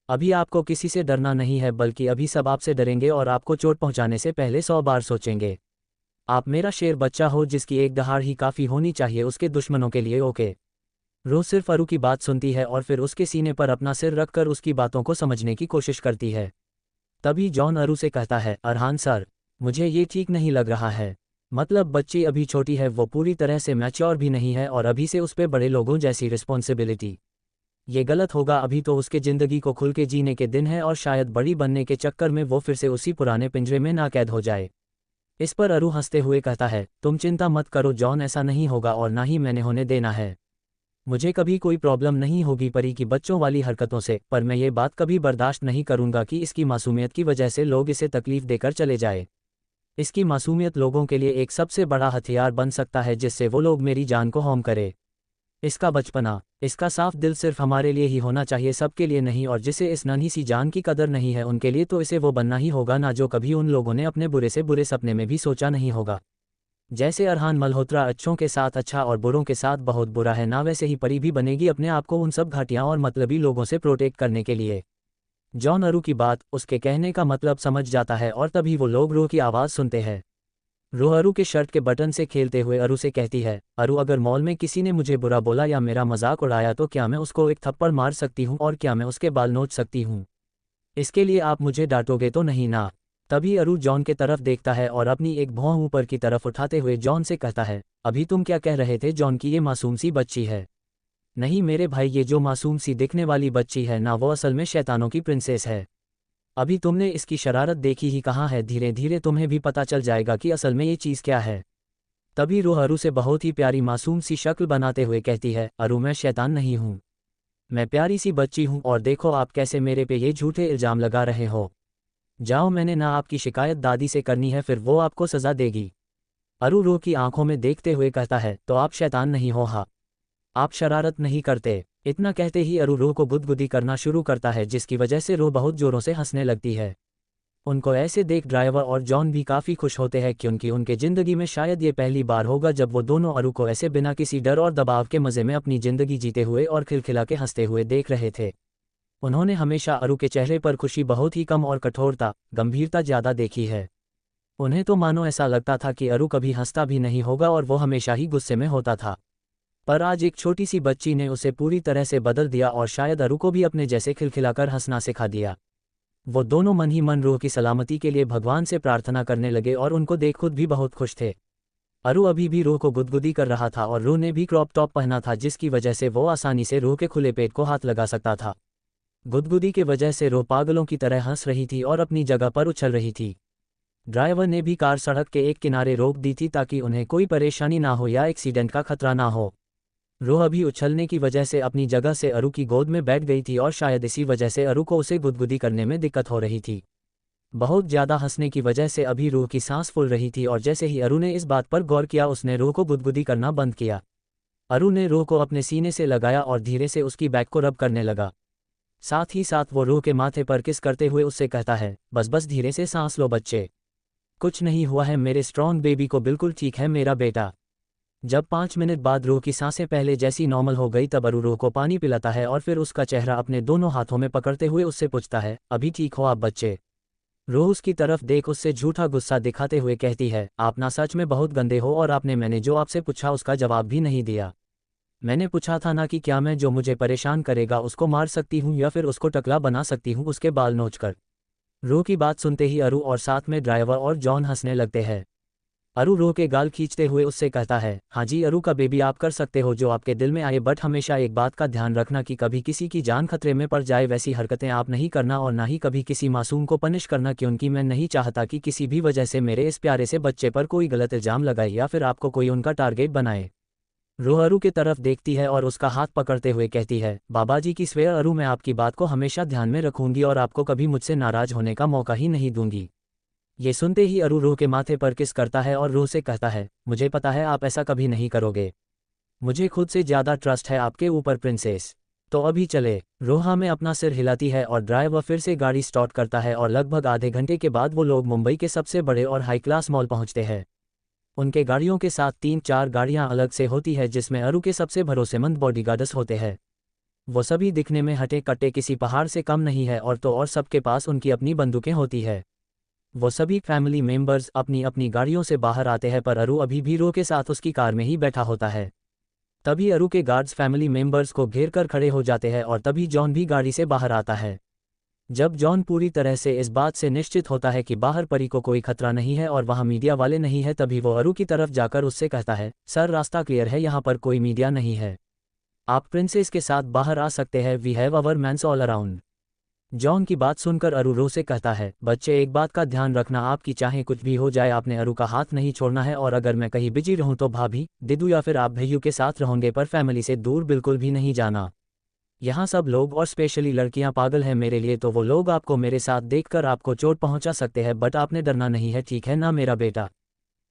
अभी आपको किसी से डरना नहीं है, बल्कि अभी सब आपसे डरेंगे और आपको चोट पहुंचाने से पहले 100 बार सोचेंगे। आप मेरा शेर बच्चा हो जिसकी एक दहाड़ ही काफ़ी होनी चाहिए उसके दुश्मनों के लिए। ओके। रो सिर्फ अरु की बात सुनती है और फिर उसके सीने पर अपना सिर रखकर उसकी बातों को समझने की कोशिश करती है। तभी जॉन अरु से कहता है, अरहान सर, मुझे ये ठीक नहीं लग रहा है। मतलब बच्ची अभी छोटी है, वो पूरी तरह से मैच्योर भी नहीं है और अभी से उस पे बड़े लोगों जैसी रिस्पॉन्सिबिलिटी। ये गलत होगा। अभी तो उसके ज़िंदगी को खुल के जीने के दिन है और शायद बड़ी बनने के चक्कर में वो फिर से उसी पुराने पिंजरे में ना कैद हो जाए। इस पर अरु हंसते हुए कहता है, तुम चिंता मत करो जॉन, ऐसा नहीं होगा और ना ही मैंने होने देना है। मुझे कभी कोई प्रॉब्लम नहीं होगी परी की बच्चों वाली हरकतों से, पर मैं ये बात कभी बर्दाश्त नहीं करूंगा कि इसकी मासूमियत की वजह से लोग इसे तकलीफ देकर चले जाए। इसकी मासूमियत लोगों के लिए एक सबसे बड़ा हथियार बन सकता है जिससे वो लोग मेरी जान को हार्म करे। इसका बचपना, इसका साफ दिल सिर्फ हमारे लिए ही होना चाहिए, सबके लिए नहीं। और जिसे इस नन्ही सी जान की कदर नहीं है उनके लिए तो इसे वो बनना ही होगा ना जो कभी उन लोगों ने अपने बुरे से बुरे सपने में भी सोचा नहीं होगा। जैसे अरहान मल्होत्रा अच्छों के साथ अच्छा और बुरों के साथ बहुत बुरा है ना, वैसे ही परी भी बनेगी अपने आप को उन सब घाटियां और मतलबी लोगों से प्रोटेक्ट करने के लिए। जॉन अरु की बात, उसके कहने का मतलब समझ जाता है और तभी वो लोग रूह की आवाज़ सुनते हैं। रूह अरु के शर्ट के बटन से खेलते हुए अरु से कहती है, अरु अगर मॉल में किसी ने मुझे बुरा बोला या मेरा मजाक उड़ाया तो क्या मैं उसको एक थप्पड़ मार सकती हूँ और क्या मैं उसके बाल नोच सकती हूँ? इसके लिए आप मुझे डांटोगे तो नहीं ना? तभी अरु जॉन के तरफ देखता है और अपनी एक भौं ऊपर की तरफ उठाते हुए जॉन से कहता है, अभी तुम क्या कह रहे थे जॉन की ये मासूम सी बच्ची है? नहीं मेरे भाई, ये जो मासूम सी दिखने वाली बच्ची है ना, वो असल में शैतानों की प्रिंसेस है। अभी तुमने इसकी शरारत देखी ही कहाँ है, धीरे धीरे तुम्हें भी पता चल जाएगा कि असल में ये चीज़ क्या है। तभी रूह अरु से बहुत ही प्यारी मासूम सी शक्ल बनाते हुए कहती है, अरु मैं शैतान नहीं हूँ, मैं प्यारी सी बच्ची हूँ और देखो आप कैसे मेरे पे ये झूठे इल्ज़ाम लगा रहे हो। जाओ, मैंने ना आपकी शिकायत दादी से करनी है, फिर वो आपको सज़ा देगी। अरु रूह की आंखों में देखते हुए कहता है, तो आप शैतान नहीं हो? हाँ, आप शरारत नहीं करते? इतना कहते ही अरु रूह को गुदगुदी करना शुरू करता है जिसकी वजह से रूह बहुत जोरों से हंसने लगती है। उनको ऐसे देख ड्राइवर और जॉन भी काफ़ी खुश होते हैं क्योंकि उनके ज़िंदगी में शायद ये पहली बार होगा जब वो दोनों अरु को ऐसे बिना किसी डर और दबाव के मज़े में अपनी ज़िंदगी जीते हुए और खिलखिला के हंसते हुए देख रहे थे। उन्होंने हमेशा अरु के चेहरे पर खुशी बहुत ही कम और कठोरता, गंभीरता ज़्यादा देखी है। उन्हें तो मानो ऐसा लगता था कि अरु कभी हंसता भी नहीं होगा और वो हमेशा ही गुस्से में होता था। पर आज एक छोटी सी बच्ची ने उसे पूरी तरह से बदल दिया और शायद अरु को भी अपने जैसे खिलखिलाकर हंसना सिखा दिया। वो दोनों मन ही मन रूह की सलामती के लिए भगवान से प्रार्थना करने लगे और उनको देख खुद भी बहुत खुश थे। अरु अभी भी रूह को गुदगुदी कर रहा था और रूह ने भी क्रॉप टॉप पहना था जिसकी वजह से वो आसानी से रूह के खुले पेट को हाथ लगा सकता था। गुदगुदी के वजह से रूह पागलों की तरह हंस रही थी और अपनी जगह पर उछल रही थी। ड्राइवर ने भी कार सड़क के एक किनारे रोक दी थी ताकि उन्हें कोई परेशानी ना हो या एक्सीडेंट का खतरा ना हो। रूह अभी उछलने की वजह से अपनी जगह से अरु की गोद में बैठ गई थी और शायद इसी वजह से अरु को उसे गुदगुदी करने में दिक्कत हो रही थी। बहुत ज़्यादा हंसने की वजह से अभी रूह की सांस फूल रही थी और जैसे ही अरु ने इस बात पर गौर किया उसने रूह को गुदगुदी करना बंद किया। अरु ने रूह को अपने सीने से लगाया और धीरे से उसकी बैक को रब करने लगा। साथ ही साथ वो रूह के माथे पर किस करते हुए उससे कहता है, बस बस धीरे से सांस लो बच्चे, कुछ नहीं हुआ है मेरे स्ट्रॉन्ग बेबी को, बिल्कुल ठीक है मेरा बेटा। जब 5 मिनट बाद रूह की सांसें पहले जैसी नॉर्मल हो गई तब अरु रूह को पानी पिलाता है और फिर उसका चेहरा अपने दोनों हाथों में पकड़ते हुए उससे पूछता है, अभी ठीक हो आप बच्चे? रूह उसकी तरफ देख उससे झूठा गुस्सा दिखाते हुए कहती है, आप ना सच में बहुत गंदे हो और आपने मैंने जो आपसे पूछा उसका जवाब भी नहीं दिया। मैंने पूछा था ना कि क्या मैं जो मुझे परेशान करेगा उसको मार सकती हूँ या फिर उसको टकला बना सकती हूँ उसके बाल नोचकर। रू की बात सुनते ही अरू और साथ में ड्राइवर और जॉन हंसने लगते हैं। अरू रू के गाल खींचते हुए उससे कहता है, हाँ जी अरू का बेबी, आप कर सकते हो जो आपके दिल में आए, बट हमेशा एक बात का ध्यान रखना कि कभी किसी की जान खतरे में पड़ जाए वैसी हरकतें आप नहीं करना, और ना ही कभी किसी मासूम को पनिश करना, क्योंकि मैं नहीं चाहता कि किसी भी वजह से मेरे इस प्यारे से बच्चे पर कोई गलत इल्जाम लगाए या फिर आपको कोई उनका टारगेट बनाए। रू अरू की तरफ देखती है और उसका हाथ पकड़ते हुए कहती है, बाबा जी की स्वेयर अरू, मैं आपकी बात को हमेशा ध्यान में रखूंगी और आपको कभी मुझसे नाराज होने का मौका ही नहीं दूंगी। ये सुनते ही अरू रूह के माथे पर किस करता है और रूह से कहता है, मुझे पता है आप ऐसा कभी नहीं करोगे, मुझे खुद से ज़्यादा ट्रस्ट है आपके ऊपर प्रिंसेस। तो अभी चले। रोहा में अपना सिर हिलाती है और ड्राइवर फिर से गाड़ी स्टार्ट करता है और लगभग आधे घंटे के बाद वो लोग मुंबई के सबसे बड़े और हाई क्लास मॉल पहुंचते हैं। उनके गाड़ियों के साथ 3-4 गाड़ियां अलग से होती है जिसमें अरू के सबसे भरोसेमंद बॉडीगार्ड्स होते हैं। वो सभी दिखने में हटे कटे किसी पहाड़ से कम नहीं है, और तो और सबके पास उनकी अपनी बंदूकें होती है। वो सभी फैमिली मेंबर्स अपनी अपनी गाड़ियों से बाहर आते हैं, पर अरू अभी भी रो के साथ उसकी कार में ही बैठा होता है। तभी अरू के गार्ड्स फैमिली मेंबर्स को घेर कर खड़े हो जाते हैं और तभी जॉन भी गाड़ी से बाहर आता है। जब जॉन पूरी तरह से इस बात से निश्चित होता है कि बाहर परी को कोई खतरा नहीं है और वहां मीडिया वाले नहीं है, तभी वो अरू की तरफ जाकर उससे कहता है, सर रास्ता क्लियर है, यहाँ पर कोई मीडिया नहीं है, आप प्रिंसेस के साथ बाहर आ सकते हैं, we have our mans all around. John की बात सुनकर अरू रो से कहता है, बच्चे एक बात का ध्यान रखना, आपकी चाहे कुछ भी हो जाए आपने अरू का हाथ नहीं छोड़ना है, और अगर मैं कहीं बिजी रहूं तो भाभी, दिदू या फिर आप भैयू के साथ रहोगे, पर फैमिली से दूर बिल्कुल भी नहीं जाना। यहाँ सब लोग और स्पेशली लड़कियां पागल हैं मेरे लिए, तो वो लोग आपको मेरे साथ देखकर आपको चोट पहुंचा सकते हैं, बट आपने डरना नहीं है, ठीक है ना मेरा बेटा।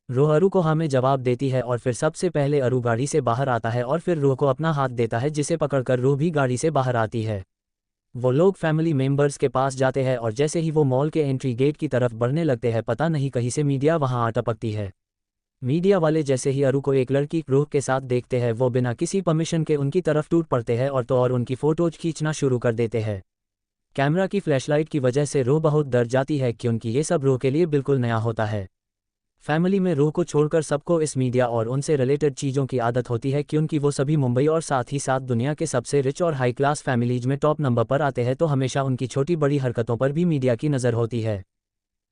रूह अरू को हाँ में जवाब देती है और फिर सबसे पहले अरू गाड़ी से बाहर आता है और फिर रूह को अपना हाथ देता है, जिसे पकड़कर रूह भी गाड़ी से बाहर आती है। वो लोग फैमिली मेंबर्स के पास जाते हैं और जैसे ही वो मॉल के एंट्री गेट की तरफ बढ़ने लगते हैं, पता नहीं कहीं से मीडिया वहां आ टपकती है। मीडिया वाले जैसे ही अरू को एक लड़की रूह के साथ देखते हैं, वो बिना किसी परमिशन के उनकी तरफ टूट पड़ते हैं और तो और उनकी फोटोज खींचना शुरू कर देते हैं। कैमरा की फ्लैशलाइट की वजह से रूह बहुत डर जाती है, क्योंकि ये सब रूह के लिए बिल्कुल नया होता है। फैमिली में रूह को छोड़कर सबको इस मीडिया और उनसे रिलेटेड चीज़ों की आदत होती है, क्योंकि वो सभी मुंबई और साथ ही साथ दुनिया के सबसे रिच और हाई क्लास फैमिलीज में टॉप नंबर पर आते हैं, तो हमेशा उनकी छोटी बड़ी हरकतों पर भी मीडिया की नज़र होती है।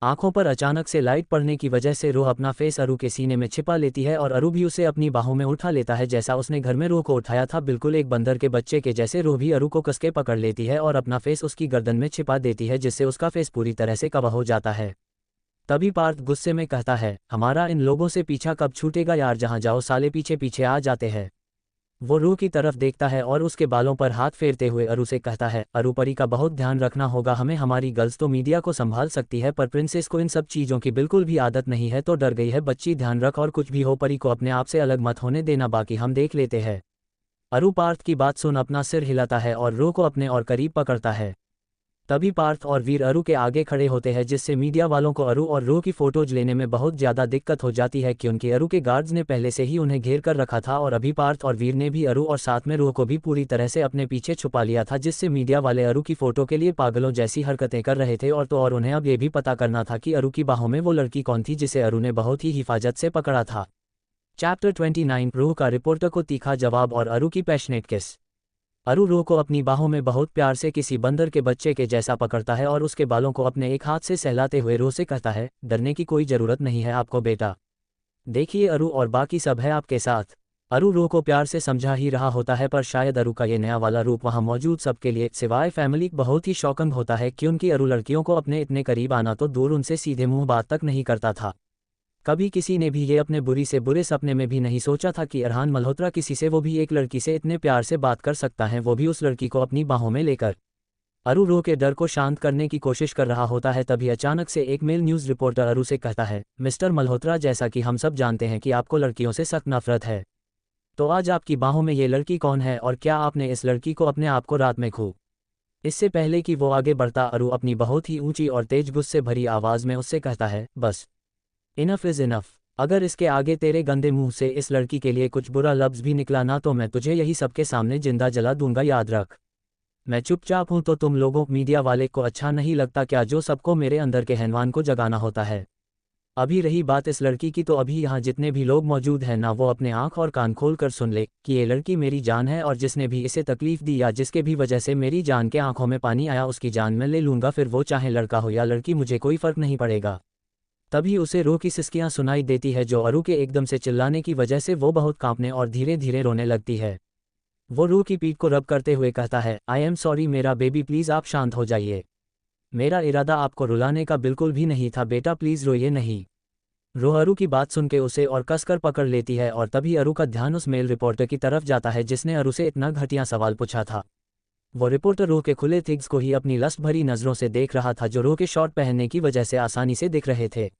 आंखों पर अचानक से लाइट पड़ने की वजह से रूह अपना फेस अरू के सीने में छिपा लेती है और अरू भी उसे अपनी बाहों में उठा लेता है, जैसा उसने घर में रूह को उठाया था, बिल्कुल एक बंदर के बच्चे के जैसे। रूह भी अरू को कसके पकड़ लेती है और अपना फेस उसकी गर्दन में छिपा देती है, जिससे उसका फेस पूरी तरह से कवर हो जाता है। तभी पार्थ गुस्से में कहता है, हमारा इन लोगों से पीछा कब छूटेगा यार, जहां जाओ साले पीछे पीछे आ जाते हैं। वो रूह की तरफ देखता है और उसके बालों पर हाथ फेरते हुए अरू से कहता है, अरू परी का बहुत ध्यान रखना होगा हमें, हमारी गर्ल्स तो मीडिया को संभाल सकती है पर प्रिंसेस को इन सब चीज़ों की बिल्कुल भी आदत नहीं है, तो डर गई है बच्ची, ध्यान रख, और कुछ भी हो परी को अपने आप से अलग मत होने देना, बाकी हम देख लेते हैं। अरू पार्थ की बात सुन अपना सिर हिलाता है और रूह को अपने और करीब पकड़ता है। तभी पार्थ और वीर अरू के आगे खड़े होते हैं, जिससे मीडिया वालों को अरू और रूह की फोटोज लेने में बहुत ज़्यादा दिक्कत हो जाती है, क्योंकि अरू के गार्ड्स ने पहले से ही उन्हें घेर कर रखा था और अभी पार्थ और वीर ने भी अरू और साथ में रूह को भी पूरी तरह से अपने पीछे छुपा लिया था, जिससे मीडिया वाले अरू की फोटो के लिए पागलों जैसी हरकतें कर रहे थे, और तो और उन्हें अब ये भी पता करना था कि अरू की बाहों में वो लड़की कौन थी जिसे अरू ने बहुत ही हिफाजत से पकड़ा था। चैप्टर 29, रूह का रिपोर्टर को तीखा जवाब और अरू की पैशनेट किस। अरू रूह को अपनी बाहों में बहुत प्यार से किसी बंदर के बच्चे के जैसा पकड़ता है और उसके बालों को अपने एक हाथ से सहलाते हुए रूह से कहता है, डरने की कोई ज़रूरत नहीं है आपको बेटा, देखिए अरू और बाकी सब है आपके साथ। अरू रूह को प्यार से समझा ही रहा होता है, पर शायद अरू का ये नया वाला रूप वहाँ मौजूद सबके लिए सिवाय फैमिली बहुत ही शॉकिंग होता है, क्योंकि अरू लड़कियों को अपने इतने करीब आना तो दूर, उनसे सीधे मुंह बात तक नहीं करता था। कभी किसी ने भी ये अपने बुरी से बुरे सपने में भी नहीं सोचा था कि अरहान मल्होत्रा किसी से, वो भी एक लड़की से, इतने प्यार से बात कर सकता है, वो भी उस लड़की को अपनी बाहों में लेकर। अरू रूह के डर को शांत करने की कोशिश कर रहा होता है, तभी अचानक से एक मेल न्यूज़ रिपोर्टर अरू से कहता है, मिस्टर मल्होत्रा, जैसा कि हम सब जानते हैं कि आपको लड़कियों से सख्त नफरत है, तो आज आपकी बाहों में ये लड़की कौन है और क्या आपने इस लड़की को अपने आप को रात में खो। इससे पहले कि वो आगे बढ़ता, अरू अपनी बहुत ही ऊंची और तेज गुस्से भरी आवाज़ में उससे कहता है, बस इनफ इज़ इनफ, अगर इसके आगे तेरे गंदे मुंह से इस लड़की के लिए कुछ बुरा लफ्ज़ भी निकला ना, तो मैं तुझे यही सबके सामने जिंदा जला दूंगा, याद रख। मैं चुपचाप हूं तो तुम लोगों मीडिया वाले को अच्छा नहीं लगता क्या, जो सबको मेरे अंदर के हैवान को जगाना होता है। अभी रही बात इस लड़की की, तो अभी यहाँ जितने भी लोग मौजूद हैं ना, वो अपने आँख और कान खोल कर सुन ले कि ये लड़की मेरी जान है, और जिसने भी इसे तकलीफ दी या जिसके भी वजह से मेरी जान के आंखों में पानी आया, उसकी जान मैं ले लूँगा, फिर वो चाहे लड़का हो या लड़की, मुझे कोई फ़र्क नहीं पड़ेगा। तभी उसे रो की सिसकियाँ सुनाई देती है, जो अरु के एकदम से चिल्लाने की वजह से वो बहुत कांपने और धीरे धीरे रोने लगती है। वो रू की पीठ को रब करते हुए कहता है, आई एम सॉरी मेरा बेबी, प्लीज़ आप शांत हो जाइए। मेरा इरादा आपको रुलाने का बिल्कुल भी नहीं था बेटा, प्लीज़ रोइए नहीं। रो अरु की बात सुन के उसे और कसकर पकड़ लेती है, और तभी अरु का ध्यान उस मेल रिपोर्टर की तरफ जाता है जिसने अरु से इतना घटिया सवाल पूछा था। वो रिपोर्टर रो के खुले थिग्स को ही अपनी लस्ट भरी नज़रों से देख रहा था, जो रो के शॉर्ट पहनने की वजह से आसानी से दिख रहे थे।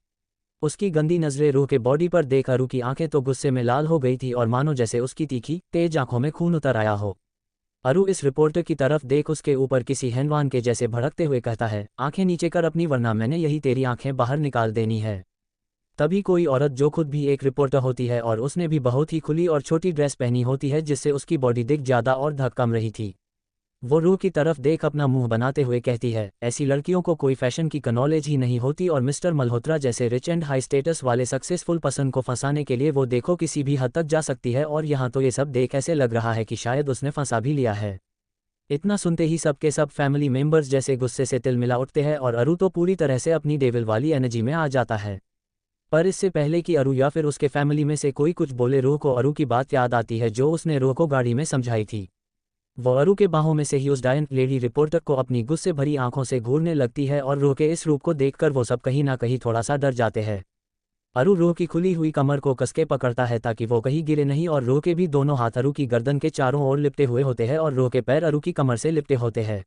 उसकी गंदी नज़रें रो के बॉडी पर देख अरु की आंखें तो गुस्से में लाल हो गई थी, और मानो जैसे उसकी तीखी तेज आंखों में खून उतर आया हो। अरु इस रिपोर्टर की तरफ देख उसके ऊपर किसी हैंडवान के जैसे भड़कते हुए कहता है, आंखें नीचे कर अपनी, वरना मैंने यही तेरी आंखें बाहर निकाल देनी है। तभी कोई औरत जो खुद भी एक रिपोर्टर होती है और उसने भी बहुत ही खुली और छोटी ड्रेस पहनी होती है जिससे उसकी बॉडी दिख ज़्यादा और धक कम रही थी, वो रू की तरफ देख अपना मुंह बनाते हुए कहती है, ऐसी लड़कियों को कोई फैशन की नॉलेज ही नहीं होती, और मिस्टर मल्होत्रा जैसे रिच एंड हाई स्टेटस वाले सक्सेसफुल पर्सन को फंसाने के लिए वो देखो किसी भी हद तक जा सकती है, और यहाँ तो ये सब देख ऐसे लग रहा है कि शायद उसने फंसा भी लिया है। इतना सुनते ही सबके सब फैमिली मेंबर्स जैसे गुस्से से तिलमिला उठते हैं, और अरु तो पूरी तरह से अपनी डेविल वाली एनर्जी में आ जाता है। पर इससे पहले कि अरु या फिर उसके फैमिली में से कोई कुछ बोले, रू को अरु की बात याद आती है जो उसने रू को गाड़ी में समझाई थी। वो अरु के बाहों में से ही उस डायन लेडी रिपोर्टर को अपनी गुस्से भरी आंखों से घूरने लगती है, और रू के इस रूप को देखकर वो सब कहीं ना कहीं थोड़ा सा डर जाते हैं। अरु रू की खुली हुई कमर को कसके पकड़ता है ताकि वो कहीं गिरे नहीं, और रू के भी दोनों हाथ अरु की गर्दन के चारों ओर लिपटे हुए होते हैं, और रू के पैर अरु की कमर से लिपटे होते हैं।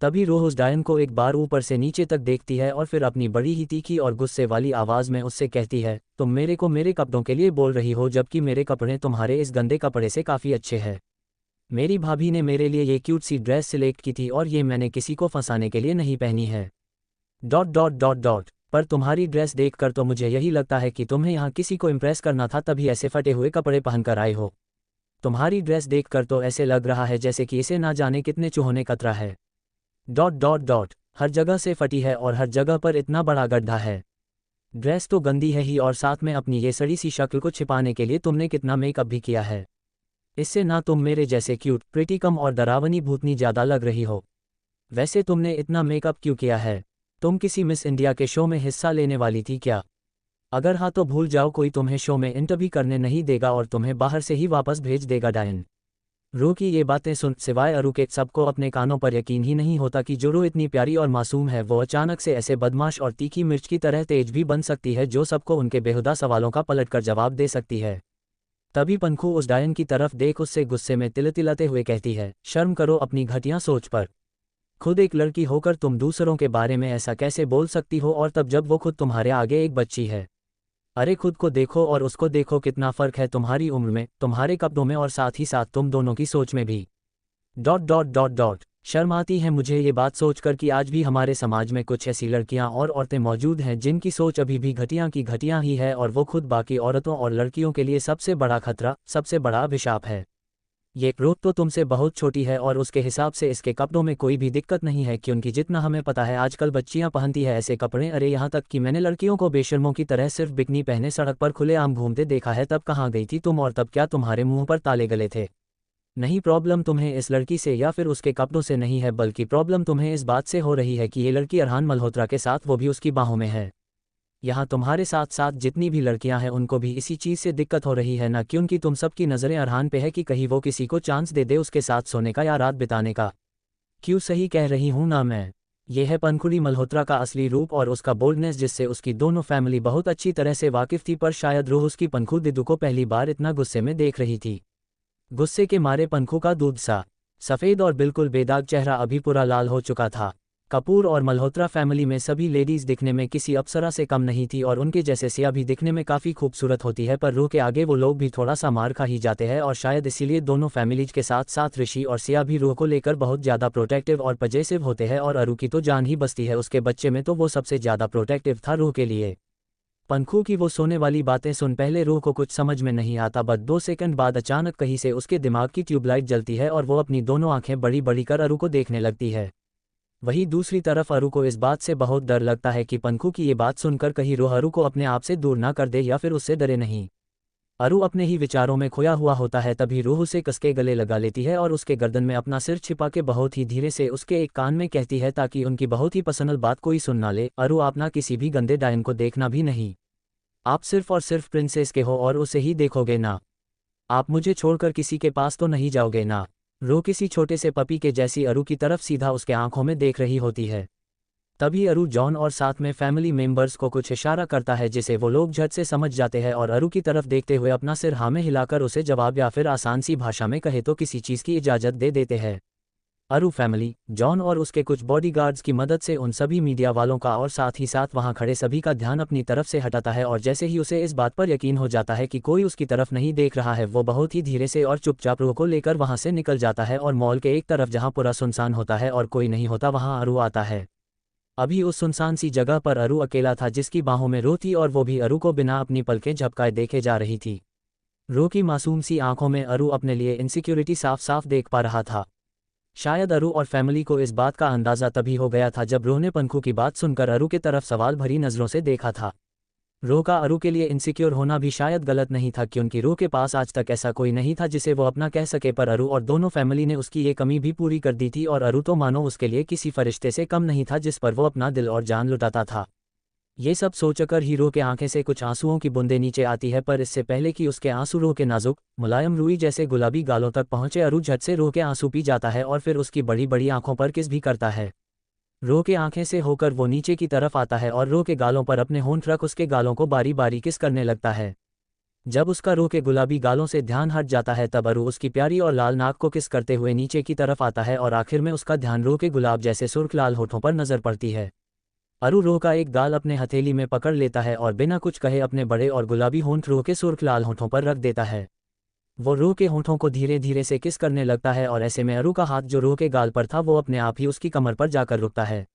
तभी रू उस डायन को एक बार ऊपर से नीचे तक देखती है, और फिर अपनी बड़ी ही तीखी और गुस्से वाली आवाज़ में उससे कहती है, तुम मेरे को मेरे कपड़ों के लिए बोल रही हो, जबकि मेरे कपड़े तुम्हारे इस गंदे कपड़े से काफ़ी अच्छे हैं। मेरी भाभी ने मेरे लिए ये क्यूट सी ड्रेस सिलेक्ट की थी, और ये मैंने किसी को फंसाने के लिए नहीं पहनी है। डॉट डॉट डॉट डॉट पर तुम्हारी ड्रेस देखकर तो मुझे यही लगता है कि तुम्हें यहाँ किसी को इम्प्रेस करना था, तभी ऐसे फटे हुए कपड़े पहनकर आए हो। तुम्हारी ड्रेस देखकर तो ऐसे लग रहा है जैसे कि इसे ना जाने कितने चूहों ने कतरा है। डॉट डॉट डॉट हर जगह से फटी है, और हर जगह पर इतना बड़ा गड्ढा है। ड्रेस तो गंदी है ही, और साथ में अपनी ये सड़ी सी शक्ल को छिपाने के लिए तुमने कितना मेकअप भी किया है। इससे ना तुम मेरे जैसे क्यूट, प्रिटी कम और डरावनी भूतनी ज़्यादा लग रही हो। वैसे तुमने इतना मेकअप क्यों किया है? तुम किसी मिस इंडिया के शो में हिस्सा लेने वाली थी क्या? अगर हाँ तो भूल जाओ, कोई तुम्हें शो में इंटरव्यू करने नहीं देगा और तुम्हें बाहर से ही वापस भेज देगा डायन। रू की ये बातें सुन सिवाय अरु के सबको अपने कानों पर यकीन ही नहीं होता कि जो रू इतनी प्यारी और मासूम है, वो अचानक से ऐसे बदमाश और तीखी मिर्च की तरह तेज भी बन सकती है, जो सबको उनके बेहुदा सवालों का पलटकर जवाब दे सकती है। तभी पंखू उस डायन की तरफ देख उससे गुस्से में तिलतिलाते हुए कहती है, शर्म करो अपनी घटिया सोच पर। खुद एक लड़की होकर तुम दूसरों के बारे में ऐसा कैसे बोल सकती हो, और तब जब वो खुद तुम्हारे आगे एक बच्ची है। अरे खुद को देखो और उसको देखो, कितना फ़र्क है तुम्हारी उम्र में, तुम्हारे कपड़ों में, और साथ ही साथ तुम दोनों की सोच में भी। डॉट डॉट डॉट डॉट शर्म आती है मुझे ये बात सोचकर कि आज भी हमारे समाज में कुछ ऐसी लड़कियां और औरतें मौजूद हैं जिनकी सोच अभी भी घटिया की घटिया ही है, और वो खुद बाकी औरतों और लड़कियों के लिए सबसे बड़ा खतरा, सबसे बड़ा अभिशाप है। ये रूप तो तुमसे बहुत छोटी है, और उसके हिसाब से इसके कपड़ों में कोई भी दिक्कत नहीं है, क्योंकि जितना हमें पता है आजकल बच्चियां पहनती है ऐसे कपड़े। अरे यहाँ तक कि मैंने लड़कियों को बेशर्मों की तरह सिर्फ बिकनी पहने सड़क पर खुलेआम घूमते देखा है। तब कहाँ गई थी तुम, और तब क्या तुम्हारे मुंह पर ताले गले थे? नहीं, प्रॉब्लम तुम्हें इस लड़की से या फिर उसके कपड़ों से नहीं है, बल्कि प्रॉब्लम तुम्हें इस बात से हो रही है कि ये लड़की अरहान मल्होत्रा के साथ, वो भी उसकी बाहों में है। यहाँ तुम्हारे साथ साथ जितनी भी लड़कियां हैं उनको भी इसी चीज़ से दिक्कत हो रही है ना, क्योंकि तुम सबकी नज़रें अरहान पे है कि कहीं वो किसी को चांस दे दे उसके साथ सोने का या रात बिताने का। क्यों सही कह रही हूँ ना मैं? यह है पंखुड़ी मल्होत्रा का असली रूप और उसका बोल्डनेस, जिससे उसकी दोनों फैमिली बहुत अच्छी तरह से वाकिफ थी, पर शायद रूह उसकी पंखू दिद्दू को पहली बार इतना गुस्से में देख रही थी। गुस्से के मारे पंखू का दूध सा सफ़ेद और बिल्कुल बेदाग चेहरा अभी पूरा लाल हो चुका था। कपूर और मल्होत्रा फैमिली में सभी लेडीज़ दिखने में किसी अप्सरा से कम नहीं थी, और उनके जैसे सिया भी दिखने में काफ़ी खूबसूरत होती है, पर रूह के आगे वो लोग भी थोड़ा सा मार खा ही जाते हैं, और शायद इसीलिए दोनों फैमिलीज के साथ साथ ऋषि और सिया भी रूह को लेकर बहुत ज़्यादा प्रोटेक्टिव और पजेसिव होते हैं, और अरु की तो जान ही बसती है उसके बच्चे में, तो वो सबसे ज़्यादा प्रोटेक्टिव था रूह के लिए। पंखू की वो सोने वाली बातें सुन पहले रूह को कुछ समझ में नहीं आता, बट 2 सेकंड बाद अचानक कहीं से उसके दिमाग की ट्यूबलाइट जलती है और वो अपनी दोनों आंखें बड़ी बड़ी कर अरु को देखने लगती है। वहीं दूसरी तरफ अरु को इस बात से बहुत डर लगता है कि पंखू की ये बात सुनकर कहीं रोह अरु को अपने आप से दूर ना कर दे या फिर उससे डरे नहीं। अरु अपने ही विचारों में खोया हुआ होता है, तभी रूह उसे कसके गले लगा लेती है और उसके गर्दन में अपना सिर छिपा के बहुत ही धीरे से उसके एक कान में कहती है ताकि उनकी बहुत ही पर्सनल बात कोई सुन ना ले। अरु, आप ना किसी भी गंदे डायन को देखना भी नहीं। आप सिर्फ और सिर्फ प्रिंसेस के हो और उसे ही देखोगे ना। आप मुझे छोड़कर किसी के पास तो नहीं जाओगे ना। रो किसी छोटे से पपी के जैसी अरु की तरफ सीधा उसके आंखों में देख रही होती है। तभी अरु जॉन और साथ में फैमिली मेंबर्स को कुछ इशारा करता है जिसे वो लोग झट से समझ जाते हैं और अरु की तरफ देखते हुए अपना सिर हाँ में हिलाकर उसे जवाब या फिर आसान सी भाषा में कहे तो किसी चीज़ की इजाज़त दे देते हैं। अरु फैमिली, जॉन और उसके कुछ बॉडीगार्ड्स की मदद से उन सभी मीडिया वालों का और साथ ही साथ वहां खड़े सभी का ध्यान अपनी तरफ से हटाता है और जैसे ही उसे इस बात पर यकीन हो जाता है कि कोई उसकी तरफ नहीं देख रहा है, वो बहुत ही धीरे से और चुपचाप रूह को लेकर वहां से निकल जाता है और मॉल के एक तरफ जहां पूरा सुनसान होता है और कोई नहीं होता वहां अरु आता है। अभी उस सुनसान सी जगह पर अरु अकेला था जिसकी बाहों में रो थी और वो भी अरु को बिना अपनी पलकें झपकाए देखे जा रही थी। रो की मासूम सी आंखों में अरु अपने लिए इनसिक्योरिटी साफ साफ देख पा रहा था। शायद अरु और फैमिली को इस बात का अंदाज़ा तभी हो गया था जब रो ने पंखू की बात सुनकर अरु के तरफ सवाल भरी नज़रों से देखा था। रो का अरु के लिए इनसिक्योर होना भी शायद गलत नहीं था क्योंकि रो के पास आज तक ऐसा कोई नहीं था जिसे वो अपना कह सके, पर अरु और दोनों फैमिली ने उसकी ये कमी भी पूरी कर दी थी और अरु तो मानो उसके लिए किसी फरिश्ते से कम नहीं था जिस पर वो अपना दिल और जान लुटाता था। ये सब सोचकर ही रो के आंखें से कुछ आंसुओं की बूंदें नीचे आती है, पर इससे पहले कि उसके आंसू रो के नाजुक मुलायम रुई जैसे गुलाबी गालों तक पहुंचे अरु झट से रो के आंसू पी जाता है और फिर उसकी बड़ी बड़ी आंखों पर किस भी करता है। रो के आंखें से होकर वो नीचे की तरफ आता है और रो के गालों पर अपने होंठ रख उसके गालों को बारी बारी किस करने लगता है। जब उसका रो के गुलाबी गालों से ध्यान हट जाता है तब अरु उसकी प्यारी और लाल नाक को किस करते हुए नीचे की तरफ आता है और आखिर में उसका ध्यान रो के गुलाब जैसे सुर्ख लाल होठों पर नजर पड़ती है। अरु रो का एक गाल अपने हथेली में पकड़ लेता है और बिना कुछ कहे अपने बड़े और गुलाबी होंठ रो के सुर्ख लाल होठों पर रख देता है। वो रो के होंठों को धीरे धीरे से किस करने लगता है और ऐसे में अरु का हाथ जो रो के गाल पर था वो अपने आप ही उसकी कमर पर जाकर रुकता है।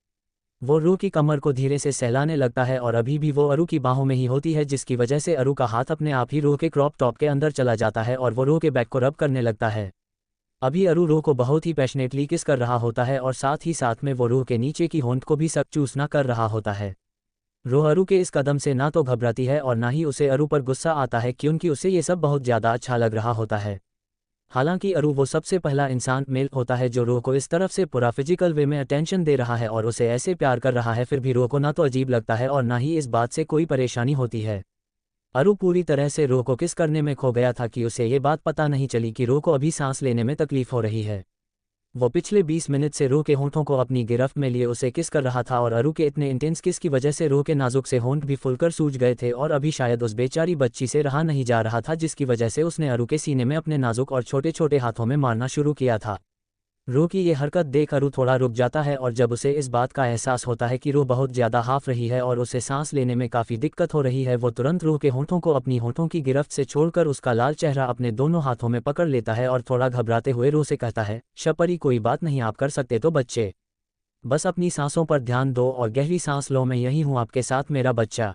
वो रो की कमर को धीरे से सहलाने लगता है और अभी भी वो अरु की बाहों में ही होती है जिसकी वजह से अरु का हाथ अपने आप ही रो के क्रॉप टॉप के अंदर चला जाता है और वो रो के बैक को रब करने लगता है। अभी अरु रो को बहुत ही पैशनेटली किस कर रहा होता है और साथ ही साथ में वो रो के नीचे की होंठ को भी सख्त चूसना कर रहा होता है। रो अरु के इस कदम से ना तो घबराती है और ना ही उसे अरु पर गुस्सा आता है क्योंकि उसे ये सब बहुत ज़्यादा अच्छा लग रहा होता है। हालांकि अरु वो सबसे पहला इंसान मेल होता है जो रो को इस तरफ से पूरा फिजिकल वे में अटेंशन दे रहा है और उसे ऐसे प्यार कर रहा है, फिर भी रो को ना तो अजीब लगता है और ना ही इस बात से कोई परेशानी होती है। अरु पूरी तरह से रो को किस करने में खो गया था कि उसे ये बात पता नहीं चली कि रो को अभी सांस लेने में तकलीफ हो रही है। वो पिछले 20 मिनट से रो के होंठों को अपनी गिरफ्त में लिए उसे किस कर रहा था और अरु के इतने इंटेंस किस की वजह से रो के नाजुक से होंठ भी फुलकर सूज गए थे और अभी शायद उस बेचारी बच्ची से रहा नहीं जा रहा था जिसकी वजह से उसने अरु के सीने में अपने नाजुक और छोटे छोटे हाथों में मारना शुरू किया था। रो की ये हरकत देख अरु थोड़ा रुक जाता है और जब उसे इस बात का एहसास होता है कि रो बहुत ज़्यादा हाफ रही है और उसे सांस लेने में काफ़ी दिक्कत हो रही है, वो तुरंत रो के होंठों को अपनी होंठों की गिरफ्त से छोड़कर उसका लाल चेहरा अपने दोनों हाथों में पकड़ लेता है और थोड़ा घबराते हुए रो से कहता है, शपरी कोई बात नहीं, आप कर सकते तो बच्चे, बस अपनी सांसों पर ध्यान दो और गहरी सांस लो, मैं यही हूँ आपके साथ मेरा बच्चा।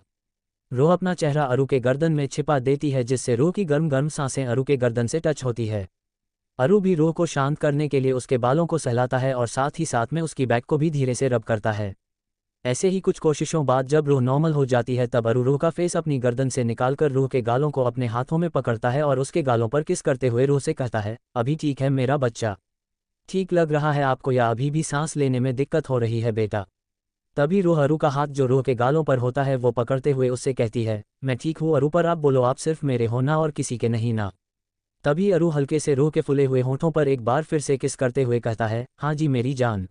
रो अपना चेहरा अरु के गर्दन में छिपा देती है जिससे रो की गर्म गर्म सांसें अरु के गर्दन से टच होती है। अरु भी रो को शांत करने के लिए उसके बालों को सहलाता है और साथ ही साथ में उसकी बैक को भी धीरे से रब करता है। ऐसे ही कुछ कोशिशों बाद जब रो नॉर्मल हो जाती है तब अरु रो का फेस अपनी गर्दन से निकालकर रो के गालों को अपने हाथों में पकड़ता है और उसके गालों पर किस करते हुए रो से कहता है, अभी ठीक है मेरा बच्चा, ठीक लग रहा है आपको या अभी भी सांस लेने में दिक्कत हो रही है बेटा। तभी रो अरु का हाथ जो रो के गालों पर होता है वो पकड़ते हुए उससे कहती है, मैं ठीक हूँ अरु, पर आप बोलो, आप सिर्फ मेरे हो ना और किसी के नहीं ना। तभी अरु हल्के से रो के फुले हुए होंठों पर एक बार फिर से किस करते हुए कहता है, हाँ जी मेरी जान,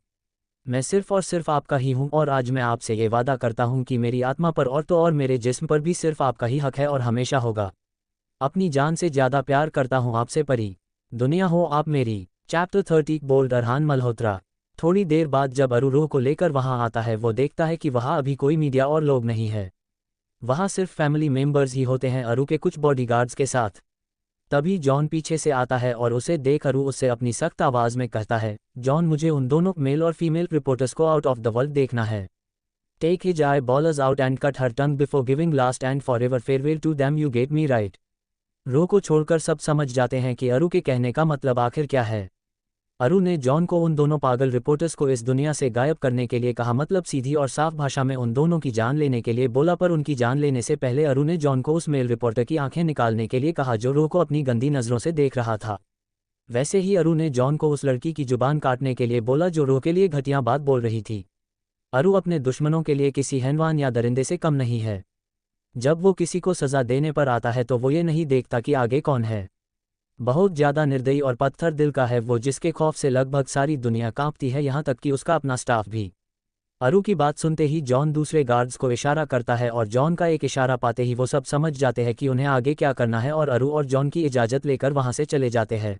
मैं सिर्फ और सिर्फ आपका ही हूँ और आज मैं आपसे ये वादा करता हूँ कि मेरी आत्मा पर और तो और मेरे जिस्म पर भी सिर्फ आपका ही हक है और हमेशा होगा। अपनी जान से ज़्यादा प्यार करता हूँ आपसे परी, दुनिया हो आप मेरी। Chapter 30 bold Arhan Malhotra. थोड़ी देर बाद जब अरु रो को लेकर वहाँ आता है वो देखता है कि वहाँ अभी कोई मीडिया और लोग नहीं है, वहाँ सिर्फ फैमिली मेम्बर्स ही होते हैं अरु के कुछ बॉडीगार्ड्स के साथ। तभी जॉन पीछे से आता है और उसे देख अरु उससे अपनी सख्त आवाज़ में कहता है, जॉन मुझे उन दोनों मेल और फीमेल रिपोर्टर्स को आउट ऑफ द वर्ल्ड देखना है। Take his eyeballs out and cut her tongue before giving last and forever farewell to them, you get me right. रो को छोड़कर सब समझ जाते हैं कि अरु के कहने का मतलब आखिर क्या है। अरु ने जॉन को उन दोनों पागल रिपोर्टर्स को इस दुनिया से गायब करने के लिए कहा, मतलब सीधी और साफ भाषा में उन दोनों की जान लेने के लिए बोला। पर उनकी जान लेने से पहले अरु ने जॉन को उस मेल रिपोर्टर की आंखें निकालने के लिए कहा जो रो को अपनी गंदी नज़रों से देख रहा था। वैसे ही अरु ने जॉन को उस लड़की की जुबान काटने के लिए बोला जो रो के लिए घटिया बात बोल रही थी। अरु अपने दुश्मनों के लिए किसी हैवान या दरिंदे से कम नहीं है। जब वो किसी को सज़ा देने पर आता है तो वो ये नहीं देखता कि आगे कौन है। बहुत ज़्यादा निर्दयी और पत्थर दिल का है वो, जिसके खौफ से लगभग सारी दुनिया कांपती है, यहाँ तक कि उसका अपना स्टाफ भी। अरु की बात सुनते ही जॉन दूसरे गार्ड्स को इशारा करता है और जॉन का एक इशारा पाते ही वो सब समझ जाते हैं कि उन्हें आगे क्या करना है और अरु और जॉन की इजाज़त लेकर वहाँ से चले जाते हैं।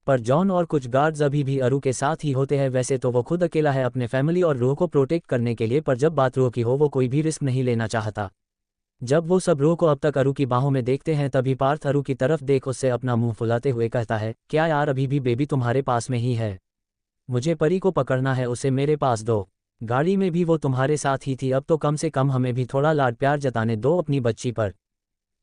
पर जॉन और कुछ गार्ड्स अभी भी अरु के साथ ही होते हैं। वैसे तो वो खुद अकेला है अपने फैमिली और रो को प्रोटेक्ट करने के लिए, पर जब बात रो की हो वो कोई भी रिस्क नहीं लेना चाहता। जब वो सब रो को अब तक अरु की बाहों में देखते हैं तभी पार्थ अरु की तरफ देख उससे अपना मुंह फुलाते हुए कहता है, क्या यार अभी भी बेबी तुम्हारे पास में ही है? मुझे परी को पकड़ना है, उसे मेरे पास दो। गाड़ी में भी वो तुम्हारे साथ ही थी, अब तो कम से कम हमें भी थोड़ा लाड प्यार जताने दो अपनी बच्ची पर।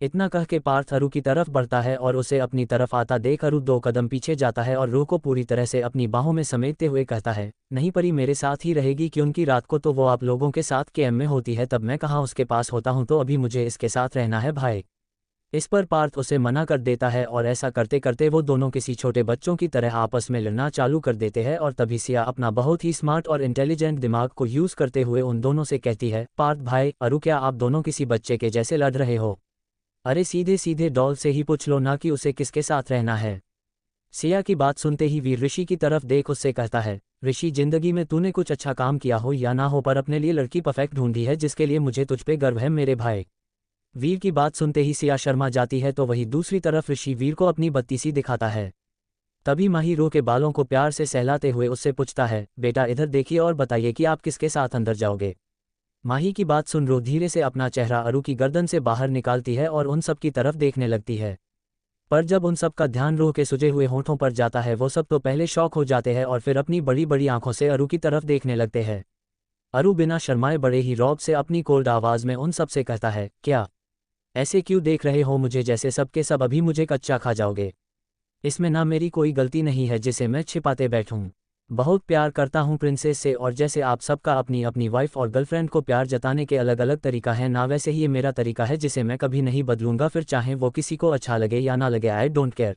इतना कह के पार्थ अरु की तरफ बढ़ता है और उसे अपनी तरफ आता देख अरु 2 कदम पीछे जाता है और रो को पूरी तरह से अपनी बाहों में समेटते हुए कहता है, नहीं परी मेरे साथ ही रहेगी क्योंकि रात को तो वो आप लोगों के साथ केएम में होती है, तब मैं कहाँ उसके पास होता हूँ, तो अभी मुझे इसके साथ रहना है भाई। इस पर पार्थ उसे मना कर देता है और ऐसा करते करते वो दोनों किसी छोटे बच्चों की तरह आपस में लड़ना चालू कर देते हैं। और तभी सिया अपना बहुत ही स्मार्ट और इंटेलिजेंट दिमाग को यूज़ करते हुए उन दोनों से कहती है, पार्थ भाई अरु क्या आप दोनों किसी बच्चे के जैसे लड़ रहे हो? अरे सीधे सीधे डॉल से ही पूछ लो ना कि उसे किसके साथ रहना है। सिया की बात सुनते ही वीर ऋषि की तरफ देख उससे कहता है, ऋषि जिंदगी में तूने कुछ अच्छा काम किया हो या ना हो पर अपने लिए लड़की परफेक्ट ढूंढी है जिसके लिए मुझे तुझ पे गर्व है मेरे भाई। वीर की बात सुनते ही सिया शर्मा जाती है तो वही दूसरी तरफ ऋषि वीर को अपनी बत्तीसी दिखाता है। तभी माही रो के बालों को प्यार से सहलाते हुए उससे पूछता है, बेटा इधर देखिए और बताइए कि आप किसके साथ अंदर जाओगे। माही की बात सुन रो धीरे से अपना चेहरा अरु की गर्दन से बाहर निकालती है और उन सब की तरफ देखने लगती है। पर जब उन सब का ध्यान रो के सुजे हुए होठों पर जाता है वो सब तो पहले शॉक हो जाते हैं और फिर अपनी बड़ी बड़ी आंखों से अरु की तरफ देखने लगते हैं। अरु बिना शर्माए बड़े ही रौब से अपनी कोल्ड आवाज़ में उन सब से कहता है, क्या ऐसे क्यों देख रहे हो मुझे जैसे सबके सब अभी मुझे कच्चा खा जाओगे? इसमें ना मेरी कोई गलती नहीं है जिसे मैं छिपाते बैठूं। बहुत प्यार करता हूँ प्रिंसेस से, और जैसे आप सबका अपनी अपनी वाइफ और गर्लफ्रेंड को प्यार जताने के अलग अलग तरीका है ना, वैसे ही ये मेरा तरीका है जिसे मैं कभी नहीं बदलूंगा, फिर चाहे वो किसी को अच्छा लगे या ना लगे, आई डोंट केयर।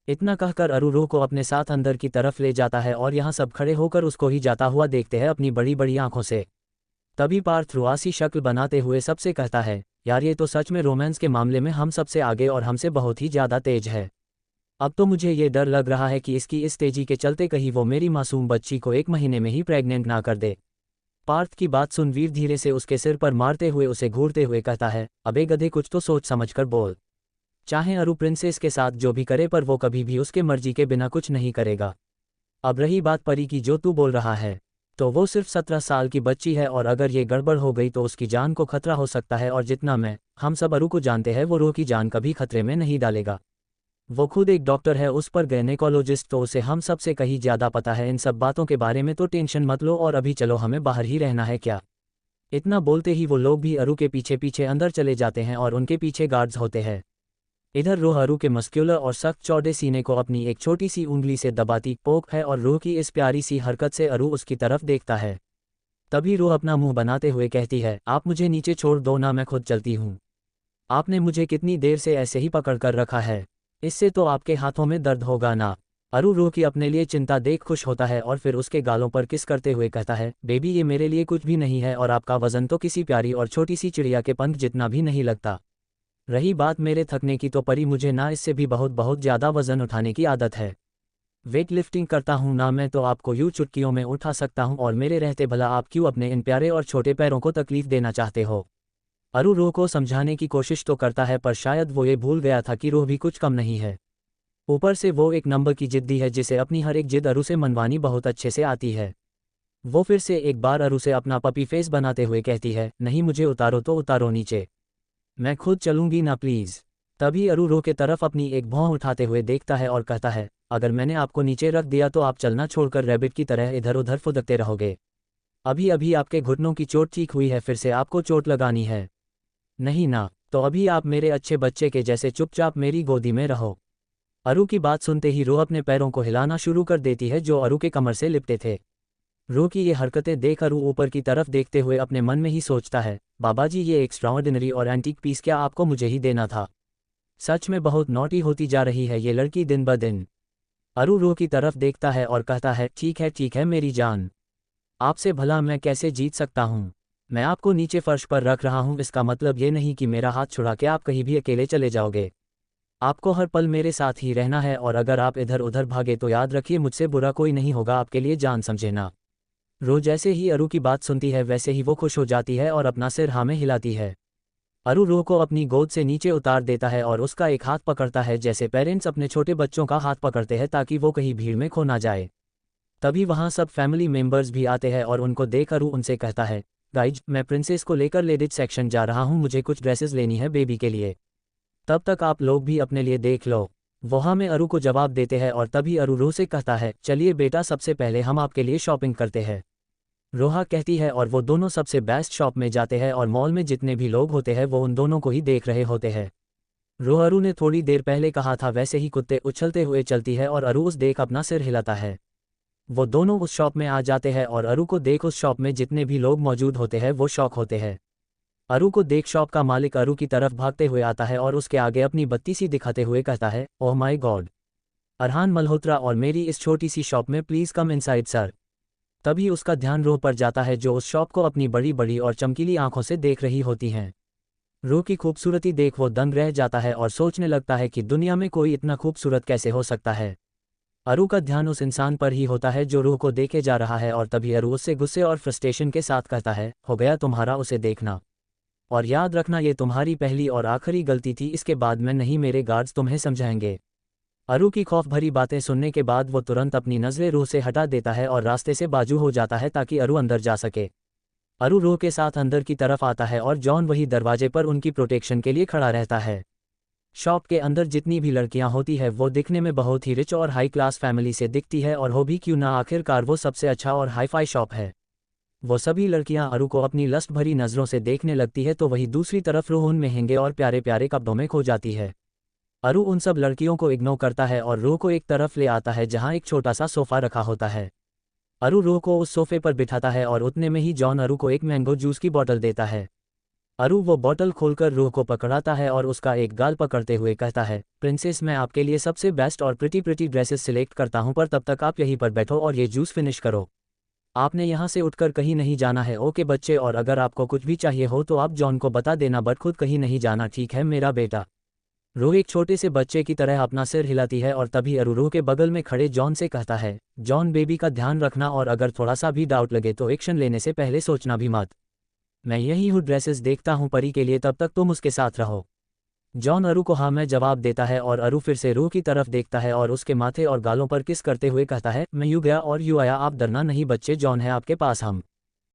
इतना कहकर अरु रो को अपने साथ अंदर की तरफ ले जाता है और यहाँ सब खड़े होकर उसको ही जाता हुआ देखते हैं अपनी बड़ी बड़ी आंखों से। तभी पार्थ रुआसी शक्ल बनाते हुए सबसे कहता है, यार ये तो सच में रोमांस के मामले में हम सबसे आगे और हमसे बहुत ही ज़्यादा तेज है। अब तो मुझे ये डर लग रहा है कि इसकी इस तेजी के चलते कहीं वो मेरी मासूम बच्ची को 1 महीने में ही प्रेग्नेंट ना कर दे। पार्थ की बात सुन वीर धीरे से उसके सिर पर मारते हुए उसे घूरते हुए कहता है, अबे गधे कुछ तो सोच समझ कर बोल। चाहे अरु प्रिंसेस के साथ जो भी करे पर वो कभी भी उसके मर्जी के बिना कुछ नहीं करेगा। अब रही बात परी की जो तू बोल रहा है, तो वो सिर्फ 17 साल की बच्ची है और अगर ये गड़बड़ हो गई तो उसकी जान को खतरा हो सकता है, और जितना हम सब अरु को जानते हैं वो रो की जान कभी खतरे में नहीं डालेगा। वो खुद एक डॉक्टर है, उस पर गायनेकोलॉजिस्ट, तो उसे हम सब से कहीं ज़्यादा पता है इन सब बातों के बारे में, तो टेंशन मत लो और अभी चलो हमें बाहर ही रहना है क्या। इतना बोलते ही वो लोग भी अरु के पीछे पीछे अंदर चले जाते हैं और उनके पीछे गार्ड्स होते हैं। इधर रोह अरु के मस्क्यूलर और सख्त चौड़े सीने को अपनी एक छोटी सी उंगली से दबाती पोक है और रोह की इस प्यारी सी हरकत से अरु उसकी तरफ देखता है। तभी रोह अपना मुंह बनाते हुए कहती है, आप मुझे नीचे छोड़ दो ना, मैं खुद चलती हूँ। आपने मुझे कितनी देर से ऐसे ही पकड़ कर रखा है, इससे तो आपके हाथों में दर्द होगा ना। अरु रोह की अपने लिए चिंता देख खुश होता है और फिर उसके गालों पर किस करते हुए कहता है, बेबी ये मेरे लिए कुछ भी नहीं है और आपका वजन तो किसी प्यारी और छोटी सी चिड़िया के पंख जितना भी नहीं लगता। रही बात मेरे थकने की, तो परी मुझे ना इससे भी बहुत बहुत ज़्यादा वजन उठाने की आदत है। वेट लिफ्टिंग करता हूँ ना मैं, तो आपको यूँ चुटकियों में उठा सकता हूँ, और मेरे रहते भला आप क्यों अपने इन प्यारे और छोटे पैरों को तकलीफ देना चाहते हो। अरु रोह को समझाने की कोशिश तो करता है पर शायद वो ये भूल गया था कि रोह भी कुछ कम नहीं है। ऊपर से वो एक नंबर की जिद्दी है जिसे अपनी हर एक जिद अरु से मनवानी बहुत अच्छे से आती है। वो फिर से एक बार अरु से अपना पपी फेस बनाते हुए कहती है, नहीं मुझे उतारो तो उतारो नीचे, मैं खुद चलूंगी ना प्लीज़। तभी अरु रोह के तरफ अपनी एक भौं उठाते हुए देखता है और कहता है, अगर मैंने आपको नीचे रख दिया तो आप चलना छोड़कर रैबिट की तरह इधर उधर फुदकते रहोगे। अभी अभी आपके घुटनों की चोट ठीक हुई है, फिर से आपको चोट लगानी है? नहीं ना, तो अभी आप मेरे अच्छे बच्चे के जैसे चुपचाप मेरी गोदी में रहो। अरु की बात सुनते ही रो अपने पैरों को हिलाना शुरू कर देती है जो अरु के कमर से लिपटे थे। रो की ये हरकतें देख अरु ऊपर की तरफ देखते हुए अपने मन में ही सोचता है, बाबा जी ये एक्स्ट्राऑर्डिनरी और एंटीक पीस क्या आपको मुझे ही देना था। सच में बहुत नॉटी होती जा रही है ये लड़की दिन ब दिन। अरु रो की तरफ देखता है और कहता है, ठीक है मेरी जान, आपसे भला मैं कैसे जीत सकता हूँ। मैं आपको नीचे फर्श पर रख रहा हूँ, इसका मतलब ये नहीं कि मेरा हाथ छुड़ा के आप कहीं भी अकेले चले जाओगे। आपको हर पल मेरे साथ ही रहना है और अगर आप इधर उधर भागे तो याद रखिए मुझसे बुरा कोई नहीं होगा आपके लिए, जान समझे ना। रो जैसे ही अरु की बात सुनती है वैसे ही वो खुश हो जाती है और अपना सिर हाँ में हिलाती है। अरु रो को अपनी गोद से नीचे उतार देता है और उसका एक हाथ पकड़ता है जैसे पेरेंट्स अपने छोटे बच्चों का हाथ पकड़ते हैं ताकि वो कहीं भीड़ में खो ना जाए। तभी वहाँ सब फैमिली मेंबर्स भी आते हैं और उनको देख अरु उनसे कहता है, गाइज मैं प्रिंसेस को लेकर लेडीज सेक्शन जा रहा हूँ, मुझे कुछ ड्रेसेस लेनी है बेबी के लिए, तब तक आप लोग भी अपने लिए देख लो। वहाँ में अरु को जवाब देते हैं और तभी अरु रो से कहता है, चलिए बेटा सबसे पहले हम आपके लिए शॉपिंग करते हैं। रोहा कहती है और वो दोनों सबसे बेस्ट शॉप में जाते हैं और मॉल में जितने भी लोग होते हैं वो उन दोनों को ही देख रहे होते हैं। रो अरु ने थोड़ी देर पहले कहा था वैसे ही कुत्ते उछलते हुए चलती है और अरु उस देख अपना सिर हिलाता है। वो दोनों उस शॉप में आ जाते हैं और अरु को देख उस शॉप में जितने भी लोग मौजूद होते हैं वो शॉक होते हैं। अरु को देख शॉप का मालिक अरु की तरफ भागते हुए आता है और उसके आगे अपनी बत्ती सी दिखाते हुए कहता है, oh my God, Arhan Malhotra और मेरी इस छोटी सी शॉप में प्लीज़ कम इनसाइड सर। तभी उसका ध्यान रो पर जाता है जो उस शॉप को अपनी बड़ी बड़ी और चमकीली आंखों से देख रही होती हैं। रो की खूबसूरती देख वो दंग रह जाता है और सोचने लगता है कि दुनिया में कोई इतना खूबसूरत कैसे हो सकता है। अरु का ध्यान उस इंसान पर ही होता है जो रूह को देखे जा रहा है और तभी अरु उससे गुस्से और फ्रस्ट्रेशन के साथ कहता है, हो गया तुम्हारा उसे देखना, और याद रखना ये तुम्हारी पहली और आखिरी गलती थी, इसके बाद मैं नहीं मेरे गार्ड्स तुम्हें समझाएंगे। अरु की खौफ भरी बातें सुनने के बाद वो तुरंत अपनी नज़रें रूह से हटा देता है और रास्ते से बाजू हो जाता है ताकि अरु अंदर जा सके। अरु रूह के साथ अंदर की तरफ आता है और जॉन वही दरवाजे पर उनकी प्रोटेक्शन के लिए खड़ा रहता है। शॉप के अंदर जितनी भी लड़कियां होती है वो दिखने में बहुत ही रिच और हाई क्लास फैमिली से दिखती है और हो भी क्यों ना, आखिरकार वो सबसे अच्छा और हाई फाई शॉप है। वो सभी लड़कियां अरु को अपनी लस्ट भरी नज़रों से देखने लगती है तो वही दूसरी तरफ रूह उन महंगे और प्यारे प्यारे कपड़ों में खो जाती है। अरु उन सब लड़कियों को इग्नोर करता है और रूह को एक तरफ ले आता है जहां एक छोटा सा सोफा रखा होता है। अरु रूह को उस सोफे पर बिठाता है और उतने में ही जॉन अरु को एक मैंगो जूस की बोतल देता है। अरु वो बोतल खोलकर रूह को पकड़ाता है और उसका एक गाल पकड़ते हुए कहता है, प्रिंसेस मैं आपके लिए सबसे बेस्ट और प्रिटी ड्रेसेस सिलेक्ट करता हूं, पर तब तक आप यहीं पर बैठो और ये जूस फिनिश करो। आपने यहाँ से उठकर कहीं नहीं जाना है, ओके बच्चे, और अगर आपको कुछ भी चाहिए हो तो आप जॉन को बता देना, बट खुद कहीं नहीं जाना, ठीक है मेरा बेटा। रूह एक छोटे से बच्चे की तरह अपना सिर हिलाती है और तभी अरु रूह के बगल में खड़े जॉन से कहता है, जॉन बेबी का ध्यान रखना और अगर थोड़ा सा भी डाउट लगे तो एक्शन लेने से पहले सोचना भी मत। मैं यही हूँ ड्रेसेस देखता हूँ परी के लिए, तब तक तुम उसके साथ रहो। जॉन अरु को हाँ मैं जवाब देता है और अरु फिर से रूह की तरफ देखता है और उसके माथे और गालों पर किस करते हुए कहता है, मैं यू गया और यू आया, आप डरना नहीं बच्चे, जॉन है आपके पास, हम